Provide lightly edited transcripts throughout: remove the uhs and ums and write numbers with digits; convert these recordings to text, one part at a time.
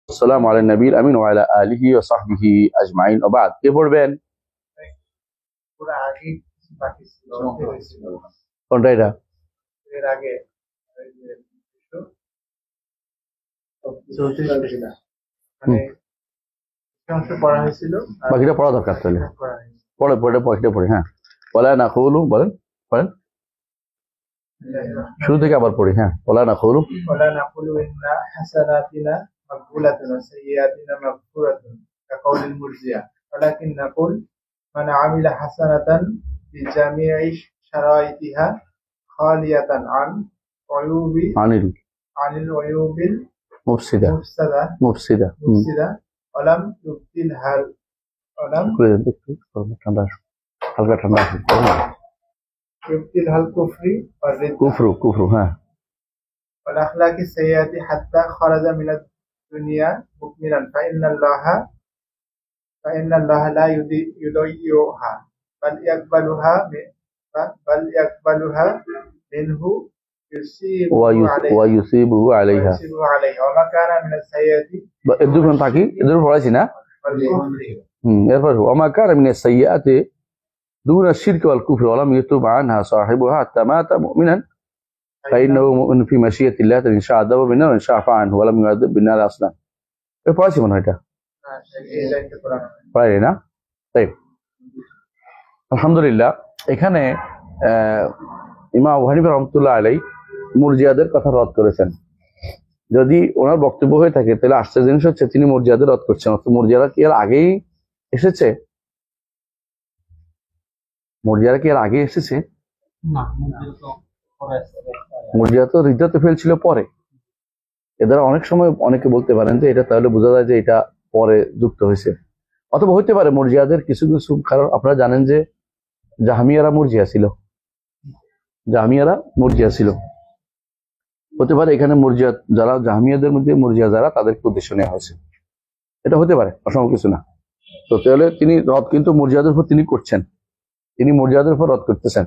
আসসালামু আলা নবীল আমিন ওয়া আলা আলিহি ওয়া সাহবিহি আজমাইন ওয়া বাদ। কে পড়বেন? পুরা আগে বাকি ছিল কোনটা এটা? এর আগে 34 ছিল মানে অংশ পড়া হয়েছিল, বাকিটা পড়া দরকার তাহলে পড়ে বাকিটা পড়ে। হ্যাঁ, ওয়ালা নাকুলু বলেন শুরু থেকে আবার পড়ি। হ্যাঁ, ওয়ালা নাকুলু ইন্না হাসানাতিনা মাকবুলাতুন ওয়া সাইয়্যাতিনা মাগফুরাতুন কাকাউলিল মুরজিয়া ওয়ালাকিন নাকুল মান আমিলা হাসানাতান বিজামিই শারাইতিহা খালিয়াতান আনিল ওয়ুবিল মুফসিদা ওয়ালাম ঠান্ডা হালকা ঠান্ডা يبطل الكفر والردة কুফরু। হ্যাঁ, والأخلاق السيئة حتى خرج من الدنيا مكملا فإن الله لا يضيعها بل يقبلها منه ويثيبه عليها وما كان من السيئة এদুখন থাকি এদুর পড়াইছি না। এরপর ওমা কান মিনাস সাইয়্যাতি دون الشرك والكفر ولم يتوب عنها صاحبها حتى مات مؤمنا فإنه مؤمن في مشيئة الله إن شاء عذب بالنار وإن شاء عفا عنه ولم يعذب بالنار أصلا. পড়াইছি মনে হয় এটা পড়াই না। তাই আলহামদুলিল্লাহ, এখানে ইমাম আবু হানিফা রাহমাতুল্লাহ আলাইহি মুরজিয়াদের কথা রদ করেছেন। যদি ওনার বক্তব্য হয়ে থাকে তাহলে আশ্চর্য জিনিস হচ্ছে তিনি মুরজিয়াদের রদ করছেন। মুরজিয়ারা কি এর আগেই এসেছে? মুরজিয়ারা কি এর আগে এসেছে? মুরজিয়া তো রিদ্দাতে ফেলছিল পরে। এদের অনেক সময় অনেকে বলতে পারেন যে এটা তাহলে বোঝা যায় যে এটা পরে যুক্ত হয়েছে, অথবা হইতে পারে মুরজিয়াদের কিছু কিছু কারণ। আপনারা জানেন যে জাহমিয়ারা মুরজিয়া ছিল, হতে পারে এখানে মুরজিয়া যারা জাহমিয়াদের মধ্যে মুরজিয়া যারা তাদেরকে উদ্দেশ্য নেওয়া হয়েছে, এটা হতে পারে, অসম্ভব কিছু না। তো তাহলে তিনি রদ কিন্তু মুরজিয়াদের উপর তিনি করছেন, তিনি মুরজিয়াদের উপর রদ করতেছেন।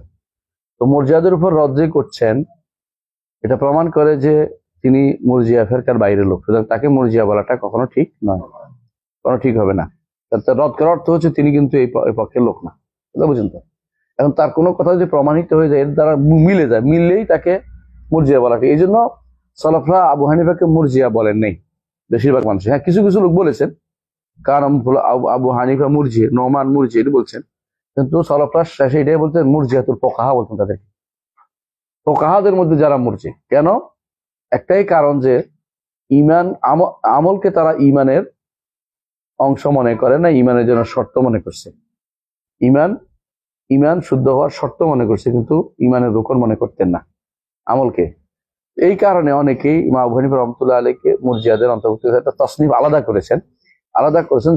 তো মুরজিয়াদের উপর রদ যে করছেন এটা প্রমাণ করে যে তিনি মুরজিয়া ফেরকার বাইরের লোক, সুতরাং তাকে মুরজিয়া বলাটা কখনো ঠিক নয়, কখনো ঠিক হবে না। রদ করার অর্থ হচ্ছে তিনি কিন্তু এই পক্ষের লোক না, বুঝলেন তো? এখন তার কোনো কথা যদি প্রমাণিত হয়ে যায়, এর দ্বারা মিললেই তাকে মুরজিয়া বলা ঠিক। এই জন্য সালাফরা আবু হানিফাকে মুরজিয়া বলেন নাই বেশিরভাগ মানুষ। হ্যাঁ, কিছু কিছু লোক বলেছেন কারণ আবু হানিফা মুরজিয়া, নোমান মুরজিয়া এটা বলছেন, কিন্তু সালাফরা শেষে এটাই বলতেন মুরজিয়াতুল ফুকাহা বলতেন তাদেরকে। ফুকাহাদের মধ্যে যারা মুরজি, কেন? একটাই কারণ যে ঈমান আমলকে তারা ঈমানের অংশ মনে করে না, ঈমানের জন্য শর্ত মনে করছে। ঈমান শুদ্ধ হওয়ার শর্ত মনে করছে, কিন্তু ঈমানের রুকন মনে করতেন না আমলকে। এই কারণে অনেকেই ইমাম আবু হানিফা রাহমাতুল্লাহ আলাইহিকে মুরজিয়াদের অন্তর্ভুক্ত একটা তাসনিফ আলাদা করেছেন।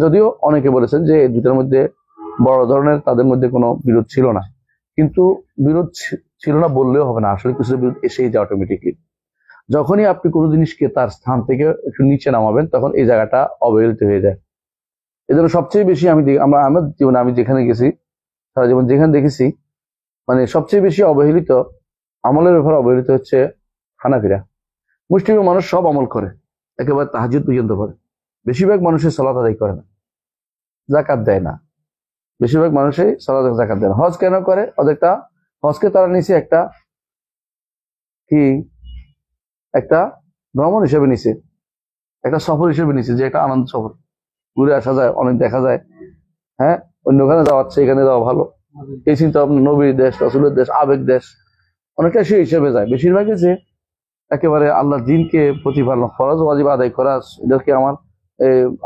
যদিও অনেকে বলেছেন যে এই দুটোর মধ্যে বড় ধরনের তাদের মধ্যে কোনো বিরোধ ছিল না, কিন্তু বিরোধ ছিল না বললেও হবে না, আসলে কিছু বিরোধ এসেই যায় অটোমেটিকলি। যখনই আপনি কোনো জিনিসকে তার স্থান থেকে একটু নিচে নামাবেন তখন এই জায়গাটা অবহেলিত হয়ে যায়। এজন্য সবচেয়ে বেশি আমার জীবনে আমি যেখানে গেছি, সারা জীবন যেখানে দেখেছি, মানে সবচেয়ে বেশি অবহেলিত আমলের ব্যাপারে অবহেলিত হচ্ছে হানাফিরা। মুসলিম মানুষ সব আমল করে, একেবারে তাহাজ্জুদ পর্যন্ত করে। বেশিরভাগ মানুষের সালাত আদায় করে না, যাকাত দেয় না। বেশিরভাগ মানুষই সালাত যাকাত দেয় না। হজ কেন করে? অনেকটা হজকে তারা নিচে একটা ভ্রমণ হিসেবে নিছে, একটা সফর হিসেবে নিছে, যে একটা আনন্দ সফর, ঘুরে আসা যায়, অনেক দেখা যায়। হ্যাঁ, অন্যখানে যাওয়া হচ্ছে, এখানে যাওয়া ভালো, এই চিন্তা ভাবনা। নবীর দেশ, রাসূলের দেশ, আবেগ দেশ, অনেকটা সেই হিসেবে যায়। বেশিরভাগই যে একেবারে আল্লাহর দ্বীনকে প্রতিপালন, ফরজ ওয়াজিব আদায় করা, এদেরকে আমার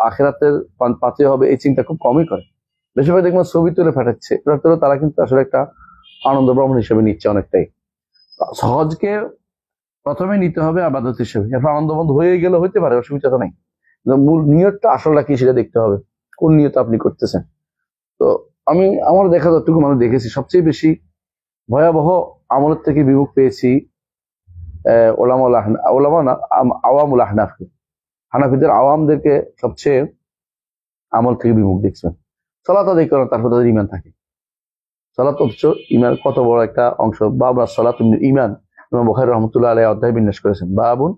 আখিরাতের পাতে হবে, এই চিন্তা খুব কমই করে। বেশিরভাগ দেখবেন ছবি তুলে পাঠাচ্ছে, তারা কিন্তু আসলে একটা আনন্দ ভ্রমণ হিসেবে নিচ্ছে অনেকটাই। সহজকে প্রথমে নিতে হবে আবাদত হিসেবে, এরপর আনন্দ বন্ধ হয়ে গেলে হইতে পারে, অসুবিধা তো নাই। মূল নিয়তটা আসলে কি সেটা দেখতে হবে, কোন নিয়ত আপনি করতেছেন। তো আমি আমার দেখা যতটুকু মানুষ দেখেছি, সবচেয়ে বেশি ভয়াবহ আমলের থেকে বিমুখ পেয়েছি আওয়ামুল আহনাফকে। হানাফিদের আওয়ামদেরকে সবচেয়ে আমল থেকে বিমুখ দেখছেন। সালাত আদায় করেন, তারপর তাদের ঈমান থাকে। সালাত অথচ ঈমান কত বড় একটা অংশ। বাবু as-সালাতু মিনাল ঈমান, ইমাম বুখারী রাহমাতুল্লাহ আলাইহি অধ্যায় বিন্যাস করেছেন, বাবুন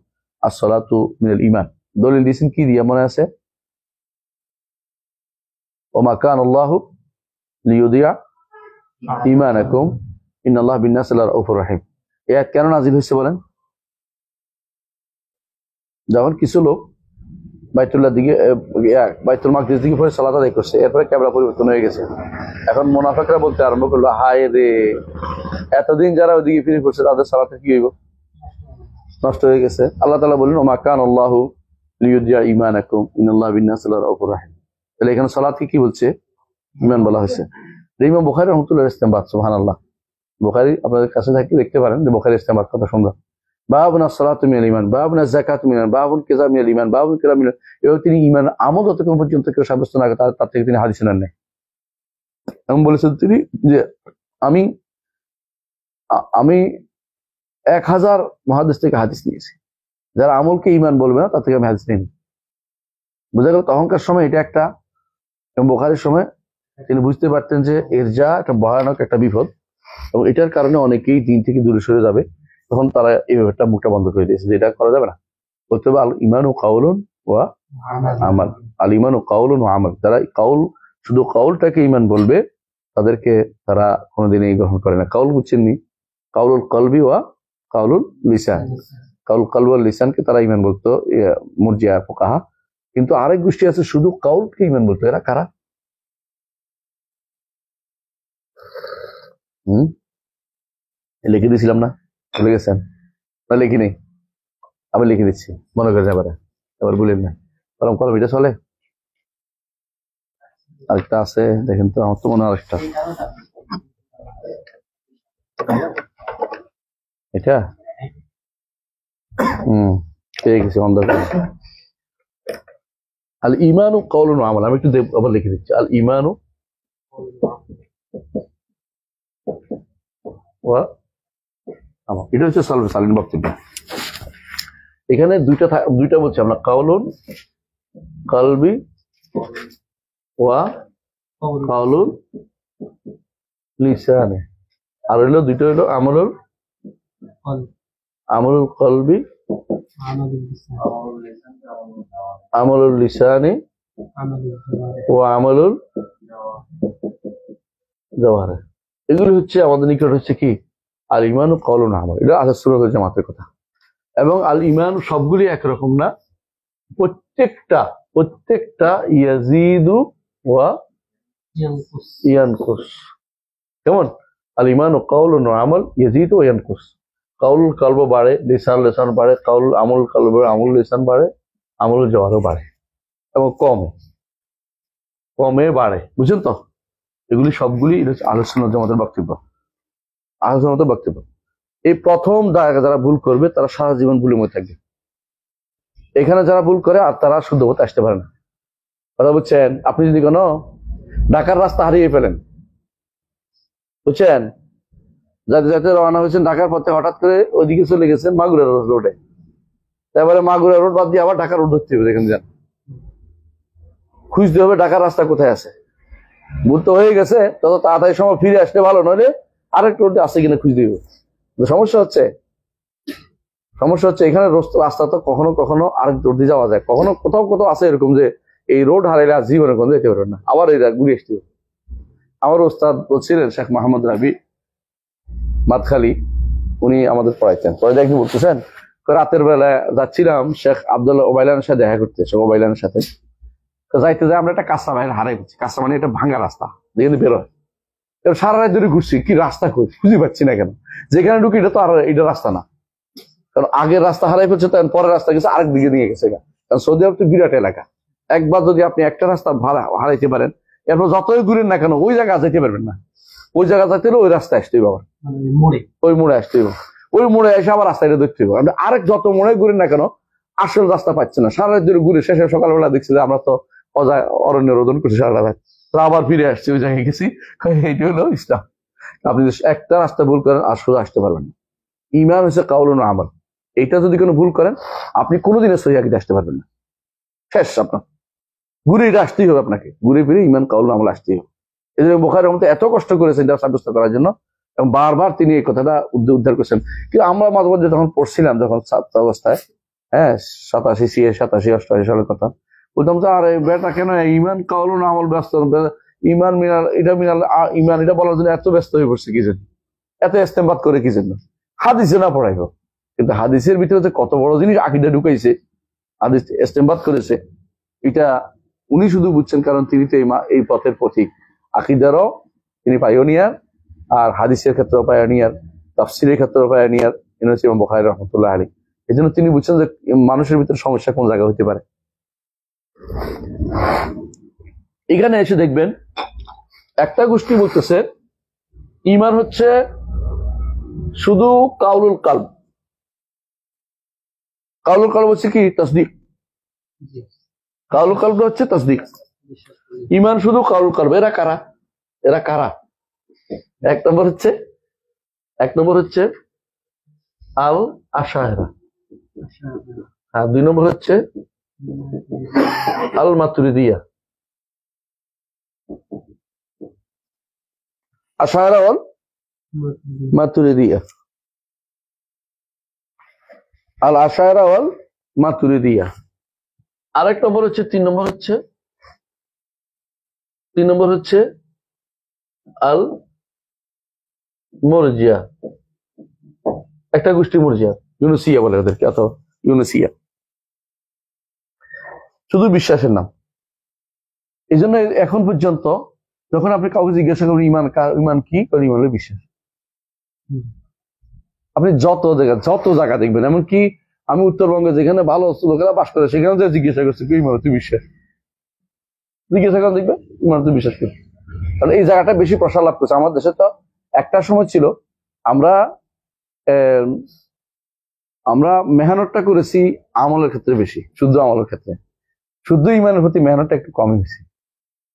as-সালাতু মিনাল ঈমান, দলিল দিয়েছেন কি দিয়ে মনে আছে? ওমা কান আল্লাহু লিইউদিয়া ঈমানাকুম ইন্নাল্লাহা বিন-নাসি লারাউফুর রাহিম। এই আয়াত কেন নাযিল হয়েছে বলেন? যখন কিছু লোক বাইতুল্লাহ দিকে বাইতুল মাকদিস দিকে পরে সালাত আদায় করছে, এরপরে কিবলা পরিবর্তন হয়ে গেছে। এখন মুনাফিকরা বলতে আরম্ভ করলো, হায় রে, এতদিন যারা ওইদিকে ফিরে পড়ছে তাদের সালাতে কি হইব? নষ্ট হয়ে গেছে। আল্লাহ তাআলা বললেন ওমা কান আল্লাহু লিইউদিয়া ঈমানাকুম ইন্নাল্লাহা বিন-নাসি লারাউফুর রাহিম। তাহলে এখানে সালাতকে কি বলছে? ঈমান বলা হয়েছে। ইমাম বুখারী রাহমাতুল্লাহ ইসতিমবাত, সুবহানাল্লাহ, বুখারী আপনাদের কাছে থাকলে দেখতে পারেন যে বুখারী ইসতিমবাত কত সুন্দর। বাবুন আস-সালাতু মিনাল ঈমান, বাবুন আয-যাকাতু মিনাল ঈমান, বাবুন কিযা মিনাল ঈমান, বাবুন কিযা মিনাল। এবং তিনি ঈমান আমল যতক্ষণ পর্যন্ত কেউ সাব্যস্ত না করে তার থেকে তিনি হাদিস নেন নাই। এমন বলেছেন তিনি যে আমি 1000 মুহাদ্দিস থেকে হাদিস নিয়েছি, যারা আমলকে ঈমান বলবে না তার থেকে আমি হাদিস নিইনি। বোঝা গেল তখনকার সময় এটা একটা, এবং বুখারীর সময় তিনি বুঝতে পারতেন যে এর যা একটা ভয়ানক একটা বিপদ, এবং এটার কারণে অনেকেই দিন থেকে দূরে সরে যাবে। তখন তারা এই ব্যাপারটা মুখটা বন্ধ করে দিয়েছে যে এটা করা যাবে না। বলতে হবে আল ঈমানু কাউলুন ওয়া আমাল, আল ঈমানু কাউলুন ওয়া আমাল। যারা কাউল, শুধু কাউলটাকে ঈমান বলবে তাদেরকে তারা কোনোদিনই গ্রহণ করে না। কাউল বুঝছেননি? কাউলুল কলবি ওয়া কাউলুল লিসান, কাউল কলব ওয়াল লিসানকে তারা ঈমান বলতো মুরজিয়া ফুকাহা। কিন্তু আরেক গোষ্ঠী আছে শুধু কাউলকে ঈমান বলতো। এরা কারা? লিখে দিয়েছিলাম না? ভুলে গেছেন? লিখি নেই, আবার লিখে দিচ্ছি, মনে করে যাবে, এবার বলেন না। কলম কলম এটা চলে। আরেকটা আছে দেখেন তো, আমার তো মনে হয় আরেকটা, এটা পেয়ে গেছি অন্ধকার। আল ঈমানু কাউলুন ওয়া আমাল। আমি একটু আবার লিখে দিচ্ছি, আল ঈমানু ওয়া আমাল। এটা হচ্ছে সালিন বক্তব্য। এখানে দুইটা বলছি আমরা, কাউলুন কলবি ওয়া কাউলুন লিসানে, আর হইলো দুইটা হইলো আমলুল কলবি আমলুল লিসানি ও আমলুল জওয়ারে। এগুলি হচ্ছে আমাদের নিকট হচ্ছে কি আল ঈমান ও কাউলুন আমাল। এটা আহলে সুন্নাত ওয়াল জামাতের কথা। এবং আল ঈমান সবগুলি একরকম না, প্রত্যেকটা ইয়াজিদু ওয়া ইয়ানকুস। কেমন? আল ঈমান ও কাউলুন ওয়া আমাল ইয়াজিদু ওয়া ইয়ানকুস। কাউল কলব বাড়ে, লিসান বাড়ে, কাউল আমল কলব আমল লিসান বাড়ে, আমল জওয়ারও বাড়ে, এবং কমে বাড়ে। বুঝছেন তো? এগুলি সবগুলি আহলে সুন্নাত ওয়াল জামাতের বক্তব্য, আহলে সুন্নাতের বক্তব্য। এই প্রথম যারা ভুল করবে তারা সারা জীবন ভুলের মধ্যে থাকবে। এখানে যারা ভুল করে আর তারা শুদ্ধ পথে আসতে পারে না। কথা বুঝছেন? আপনি যদি কোনো ঢাকার রাস্তা হারিয়ে ফেলেন, বুঝছেন, যাতে যাতে রওনা হয়েছেন ঢাকার পথে, হঠাৎ করে ওইদিকে চলে গেছেন মাগুরা রোডে, তারপরে মাগুরা রোড বাদ দিয়ে আবার ঢাকার রোড ধরতে হবে। দেখেন যান, খুঁজতে হবে ঢাকার রাস্তা কোথায় আছে। ভুল তো হয়ে গেছে, তত তাড়াতাড়ি সময় ফিরে আসলে ভালো, নইলে আরেক রোডে আছে কিনা খুঁজতে হবে। সমস্যা হচ্ছে এখানে রাস্তা তো কখনো কখনো আরেক রোড দিয়ে যাওয়া যায়, কখনো কোথাও আছে এরকম যে এই রোড হারাইলে আর জীবনে কোনো যেতে পারবেন না, আবার এই ঘুরে আসতে হবে। আমার ওস্তাদ বলছিলেন শেখ মোহাম্মদ রাবি মাতখালী, উনি আমাদের পড়াইতেন। পরে একদিন বলতেছেন, রাতের বেলায় যাচ্ছিলাম শেখ আব্দুল্লাহ ওবাইলানের সাথে দেখা করতে, শেখ ওবাইলানের সাথে যাইতে যাই আমরা একটা কাঁচা বাইরে হারাই পাচ্ছি। কাঁচা মানে একটা ভাঙা রাস্তা যেখানে বেরোয়, সারা রাত ধরে ঘুরছি, কি রাস্তা খুঁজে পাচ্ছি না কেন, যেখানে ঢুকি এটা তো আর এটা রাস্তা না, কারণ আগের রাস্তা হারাই ফেলছে, তখন পরের রাস্তা গেছে আরেক দিকে নিয়ে গেছে। কারণ সৌদি আরব তো বিরাট এলাকা, একবার যদি আপনি একটা রাস্তা হারাইতে পারেন, এরপর যতই ঘুরেন না কেন ওই জায়গা যেতে পারবেন না। ওই জায়গা যাইতে হলে ওই রাস্তায় আসতেই বাবা, ওই মোড়ে আসতেই, ওই মোড়ে এসে আবার রাস্তাটা দেখতে হবে। আপনি আরেক যত মোড়ে ঘুরেন না কেন আসল রাস্তা পাচ্ছেন না। সারা রাত ধরে ঘুরে শেষে সকালবেলা দেখছি যে আমরা তো অরণ্য রোদন করছি সারা রাত, আবার ফিরে আসছি ওই জায়গায় গেছি। এইটা হলো ইসলাম। আপনি একটা রাস্তা ভুল করেন আর সোজা আসতে পারবেন না। ঈমান হচ্ছে কাউলুন ওয়া আমাল। এইটা যদি কোনো ভুল করেন আপনি কোনোদিনের সহিহাদিসে আসতে পারবেন না, শেষ। আপনার ঘুরে এটা আসতেই হবে, আপনাকে ঘুরে ফিরে ঈমান কাউলুন আমল আসতেই হবে। এই জন্য বুখারীর মধ্যে এত কষ্ট করেছেন এটা সাব্যস্ত করার জন্য, এবং বারবার তিনি এই কথাটা উদ্ধার করেছেন। কিন্তু আমরা মাঝে মধ্যে যখন পড়ছিলাম, যখন ছাত্র অবস্থায়, হ্যাঁ 87 88 সালের কথা। বলতাম যে আরে বেটা কেন ইমান কাউল না আমল ব্যস্ত, ইমান মিনাল এটা মিনাল ইমান এটা বলার জন্য এত ব্যস্ত হয়ে পড়ছে কি জন্য, এত ইস্তেমবাদ করে কি জন্য, হাদিসে না পড়াইব। কিন্তু হাদিসের ভিতরে যে কত বড় জিনিস আকীদা ঢুকাইছে, হাদিস ইস্তেমবাদ করেছে, এটা উনি শুধু বুঝছেন কারণ তিনি তো এই পথের পথিক। আকীদারও তিনি পায়োনিয়ার, আর হাদিসের ক্ষেত্রেও পায়োনিয়ার, তাফসীরের ক্ষেত্রেও পায়োনিয়ার। তিনি হচ্ছে ইমাম বুখারী রাহমাতুল্লাহ আলাইহি। এই জন্য তিনি বুঝছেন যে মানুষের ভিতরে সমস্যা কোন জায়গায় হতে পারে। এখানে এসে দেখবেন একটা গোষ্ঠী বলতেছে ঈমান হচ্ছে শুধু কাউলুল কালব। কাউলুল কালব হচ্ছে কি? তাসদিক। কাউলুল কালব হচ্ছে তাসদিক, ঈমান শুধু কাউলুল কালব। এরা কারা? এরা কারা? এক নম্বর হচ্ছে আল আশায়রা, আর 2 নম্বর হচ্ছে আল মাতুরিদিয়া। আশায়রা ওয়াল মাতুরিদিয়া, আল আশায়রা ওয়াল মাতুরিদিয়া। আরেক নম্বর হচ্ছে 3 নম্বর হচ্ছে আল মুরজিয়া। একটা গোষ্ঠী মুরজিয়া, ইউনুসিয়া বলে ওদেরকে, অথবা ইউনুসিয়া, শুধু বিশ্বাসের নাম। এই জন্য এখন পর্যন্ত যখন আপনি কাউকে জিজ্ঞাসা করবেন ঈমান কি, ঈমান হলো বিশ্বাস। আপনি যত জায়গা দেখবেন, এমনকি আমি উত্তরবঙ্গে যেখানে ভালো লোকেরা বাস করে সেখানে যে জিজ্ঞাসা করছে কি ঈমান তুই বিশ্বাস, জিজ্ঞাসা করেন দেখবে ঈমান তুই বিশ্বাস করি। কারণ এই জায়গাটা বেশি প্রসার লাভ করছে। আমার দেশে তো একটা সময় ছিল আমরা মেহনতটা করেছি আমলের ক্ষেত্রে বেশি, শুদ্ধ আমলের ক্ষেত্রে। শুদ্ধ ঈমানের প্রতি মেহনতটা একটু কমই হয়েছে।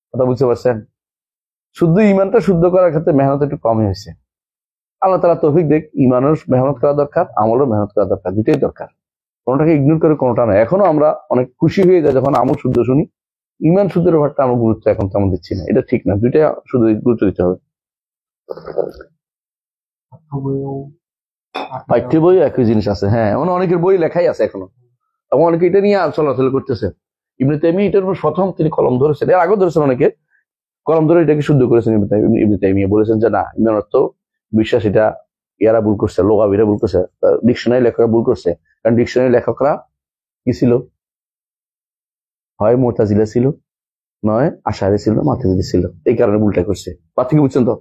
কথা বুঝতে পারছেন? শুদ্ধ ঈমানটা শুদ্ধ করার ক্ষেত্রে মেহনত একটু কমই হয়েছে। আল্লাহ তাআলা তৌফিক দেখ, ঈমানের মেহনত করা দরকার, আমলের মেহনত করা দরকার, দুটোই দরকার। কোনোটাকে ইগনোর করে কোনোটা নয়। এখনো আমরা অনেক খুশি হয়ে যায় যখন আমল শুদ্ধ শুনি, ঈমান শুদ্ধের ব্যাপারটা আমরা গুরুত্ব এখন তেমন দিচ্ছি না। এটা ঠিক না, দুইটা শুধু গুরুত্ব দিতে হবে। পাঠ্য বই একই জিনিস আছে, হ্যাঁ, অনেকের বই লেখাই আছে এখনো, এবং অনেকে এটা নিয়ে চলাচল করতেছে। ইবনে তাইমিয়া এটার উপর প্রথম তিনি কলম ধরেছেন, এর আগে ধরেছেন অনেকে, কলম ধরে এটাকে শুদ্ধ করেছেন। ইবনে তাইমিয়া বলেছেন যে না, ঈমান অর্থ বিশ্বাস। এটা ইয়ারা ভুল করছে, লোগাবিরা ভুল করছে, ডিকশনারি লেখকরা ভুল করছে। কারণ ডিকশনারি লেখকরা কি ছিল? হয় মুতাজিলা ছিল, নয় আশারি ছিল, মাতুরিদি ছিল। এই কারণে ভুলটা করছে। পার্থক্য বুঝছেন তো?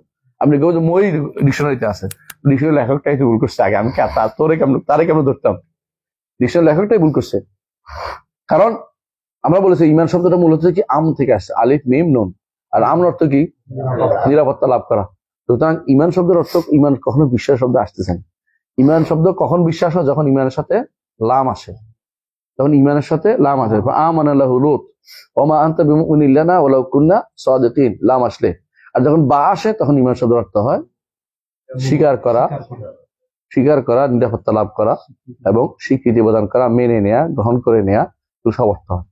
আপনি কেউ যে মই ডিকশনারিতে আছে, ডিকশনারি লেখকটাই তো ভুল করছে আগে। আমি তারে কেমন ধরতাম? ডিকশনারি লেখকটাই ভুল করছে। কারণ আমরা বলেছি ঈমান শব্দটা মূলত কি আম থেকে আসছে, আলিফ মিম নুন। আর আমর অর্থ কি? নিরাপত্তা লাভ করা। সুতরাং ঈমান শব্দের অর্থ, ঈমান কখনো বিশ্বাস শব্দ আসতেছে না। ঈমান শব্দ কখন বিশ্বাস হয়? যখন ঈমানের সাথে লাম আসে, তখন ঈমানের সাথে লাম আসে। আমানা লাহু লূত ওয়া মা আনতা বিমুমিনিন লানা ওয়ালাউ কুন্না সাদিকিন, লাম আসলে। আর যখন বা আসে তখন ঈমান শব্দের অর্থ হয় স্বীকার করা, নিরাপত্তা লাভ করা এবং স্বীকৃতি প্রদান করা, মেনে নেয়া, গ্রহণ করে নেয়া, তো সব অর্থ হয়।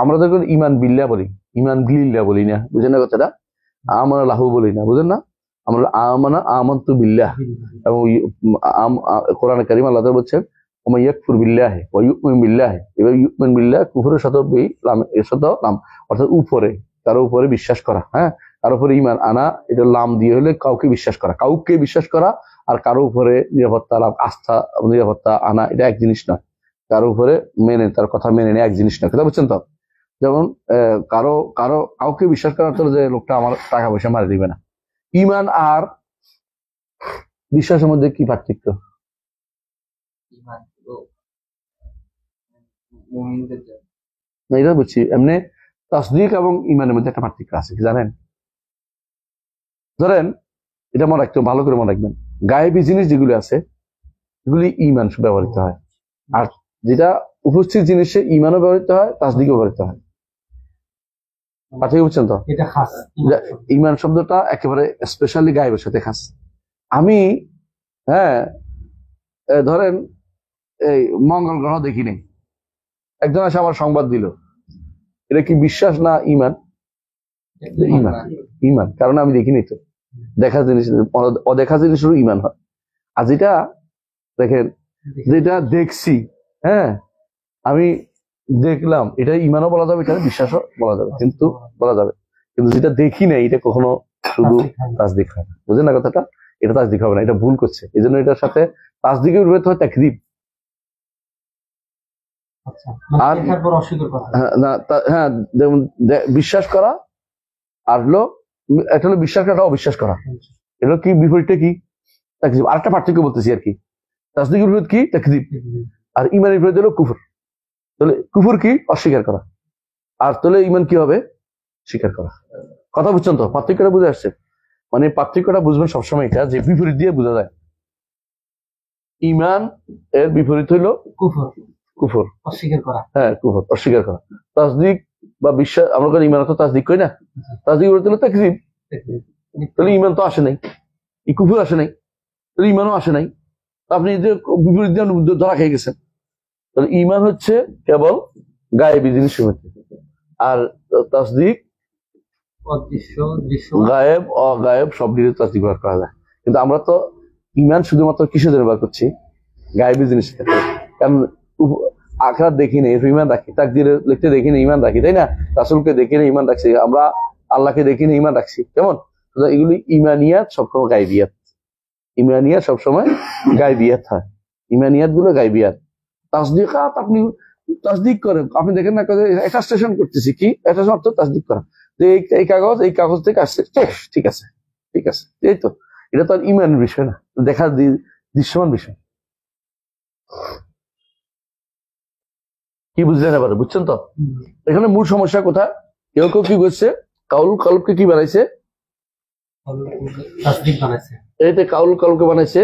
আমরা যখন ঈমান বিল্লাহ বলি, ঈমান বিল্লাহ বলি না, বুঝেন না কথাটা? আমানা লাহু বলি না, বুঝেন না? আমরা আমানতু বিল্লাহ। এবং কোরআনে কারীম আল্লাহ তাআলা বলছেন ওয়া ইয়াকফুর বিল্লাহি ওয়া ইউমিন বিল্লাহি। এবার ইউমিন বিল্লাহ কুফরের সাথে লাম, এর সাথে লাম, অর্থাৎ উপরে, কারো উপরে বিশ্বাস করা। হ্যাঁ, কারো উপরে ঈমান আনা, এটা লাম দিয়ে হলে কাউকে বিশ্বাস করা, আর কারো উপরে নিরাপত্তা লাভ, আস্থা, নিরাপত্তা আনা, এটা এক জিনিস নয়। কারো উপরে তার কথা মেনে নেওয়া এক জিনিস নয়। কথা বুঝছেন তো? যেমন কাউকে বিশ্বাস করার তো যে লোকটা আমার টাকা পয়সা মারি দিবে না। ঈমান আর বিশ্বাসের মধ্যে কি পার্থক্য? না, এটা বুঝছি। এমনি তাসদীক এবং ঈমানের মধ্যে একটা পার্থক্য আছে, কি জানেন? ধরেন, এটা মনে রাখতে, ভালো করে মনে রাখবেন, গায়েবী জিনিস যেগুলি আছে এগুলি ঈমান ব্যবহৃত হয়, আর যেটা উপস্থিত জিনিসে ঈমানও ব্যবহৃত হয়, তাসদীকও ব্যবহৃত হয়। পার্থক্য বুঝছেন তো? ঈমান শব্দটা একেবারে স্পেশালি গায়েবের সাথে খাস। আমি ধরেন এই মঙ্গল গ্রহ দেখিনি, একজন এসে আমার সংবাদ দিল, এটা কি বিশ্বাস না ঈমান? ঈমান, কারণ আমি দেখিনি তো। দেখা জিনিস, অদেখা জিনিসেরও ঈমান হয়। আর যেটা দেখেন, যেটা দেখছি, আমি দেখলাম, এটা ইমানও বলা যাবে, এটা বিশ্বাসও বলা যাবে, কিন্তু বলা যাবে, কিন্তু যেটা দেখি না এটা কখনো শুধু তাসদিক হয় না। বুঝলেন না কথাটা? এটা তাসদিক হবে না, এটা ভুল করছে। এই জন্য এটার সাথে তাসদিকের বিপরীত হয় তাকযীব। আচ্ছা, মানে আর দেখার পর অস্বীকার করা। হ্যাঁ, যেমন বিশ্বাস করা আর হলো, এটা হলো বিশ্বাস করা, অবিশ্বাস করা। এটা কি বিপরীতটা কি? তাকযীব। আরেকটা পার্থক্য বলতেছি আর কি। তাসদিকের বিপরীত কি? তাকযীব। আর ইমানের বিপরীত হলো কুফর। তাহলে কুফর কি? অস্বীকার করা। আর তাহলে ইমান কি হবে? স্বীকার করা। কথা বুঝছেন তো? পার্থক্যটা বুঝে আসছে? মানে পার্থক্যটা বুঝবেন সবসময় এটা, যে বিপরীত দিয়ে বোঝা যায়। ইমান এর বিপরীত হইল কুফর, কুফর, অস্বীকার করা। হ্যাঁ, কুফর, অস্বীকার করা। তাসদিক বা বিশ্বাস, আমরা ইমান তো তাসদিক করি না, তাসদিক বলতে হলো তাকযীব। তাহলে ইমান তো আসে নাই, এই কুফর আসে নাই, তাহলে ইমানও আসে নাই। আপনি যে বিপরীত দিয়ে ধরা খেয়ে গেছেন। তাহলে ইমান হচ্ছে কেবল গায়েবী জিনিসের মধ্যে, আর তাসদিক অদৃশ্য, দৃশ্য, গায়েব অগায়েব সব কিছু তাসদিক ব্যবহার করা যায়। কিন্তু আমরা তো ইমান শুধুমাত্র কিসের জন্য ব্যবহার করছি? গায়েবী জিনিসের ক্ষেত্রে। কারণ আখরাত দেখি না, ইমান রাখি, তাকদীর লিখতে দেখি না, ইমান রাখি, তাই না? রাসূলকে দেখি না, ইমান রাখছি। আমরা আল্লাহকে দেখি না, ইমান রাখছি। কেমন? এগুলি ইমানিয়াত সবসময় গায়েবিয়াত। ইমানিয়াত সবসময় গায়েবিয়াত হয়। ইমানিয়াত গুলো গায়েবিয়াত। তাসদিকাত আপনি তাসদিক করেন, আপনি দেখেন না, একটা স্টেশন করতেছি, কি একটা অর্থ তাসদিক করা, যে এই কাগজ থেকে আসছে, ঠিক আছে, ঠিক আছে, এই তো। এটা তো আর ইমানের বিষয় না, দেখা দৃশ্যমান বিষয়। কি বুঝলেন এবারে? বুঝছেন তো? এখানে মূল সমস্যা কোথায়? কেউ কেউ কি করছে, কাউল কলবকে কি বানাইছে? তাসদিক বানাইছে। এইতে কাউল কলবকে বানাইছে।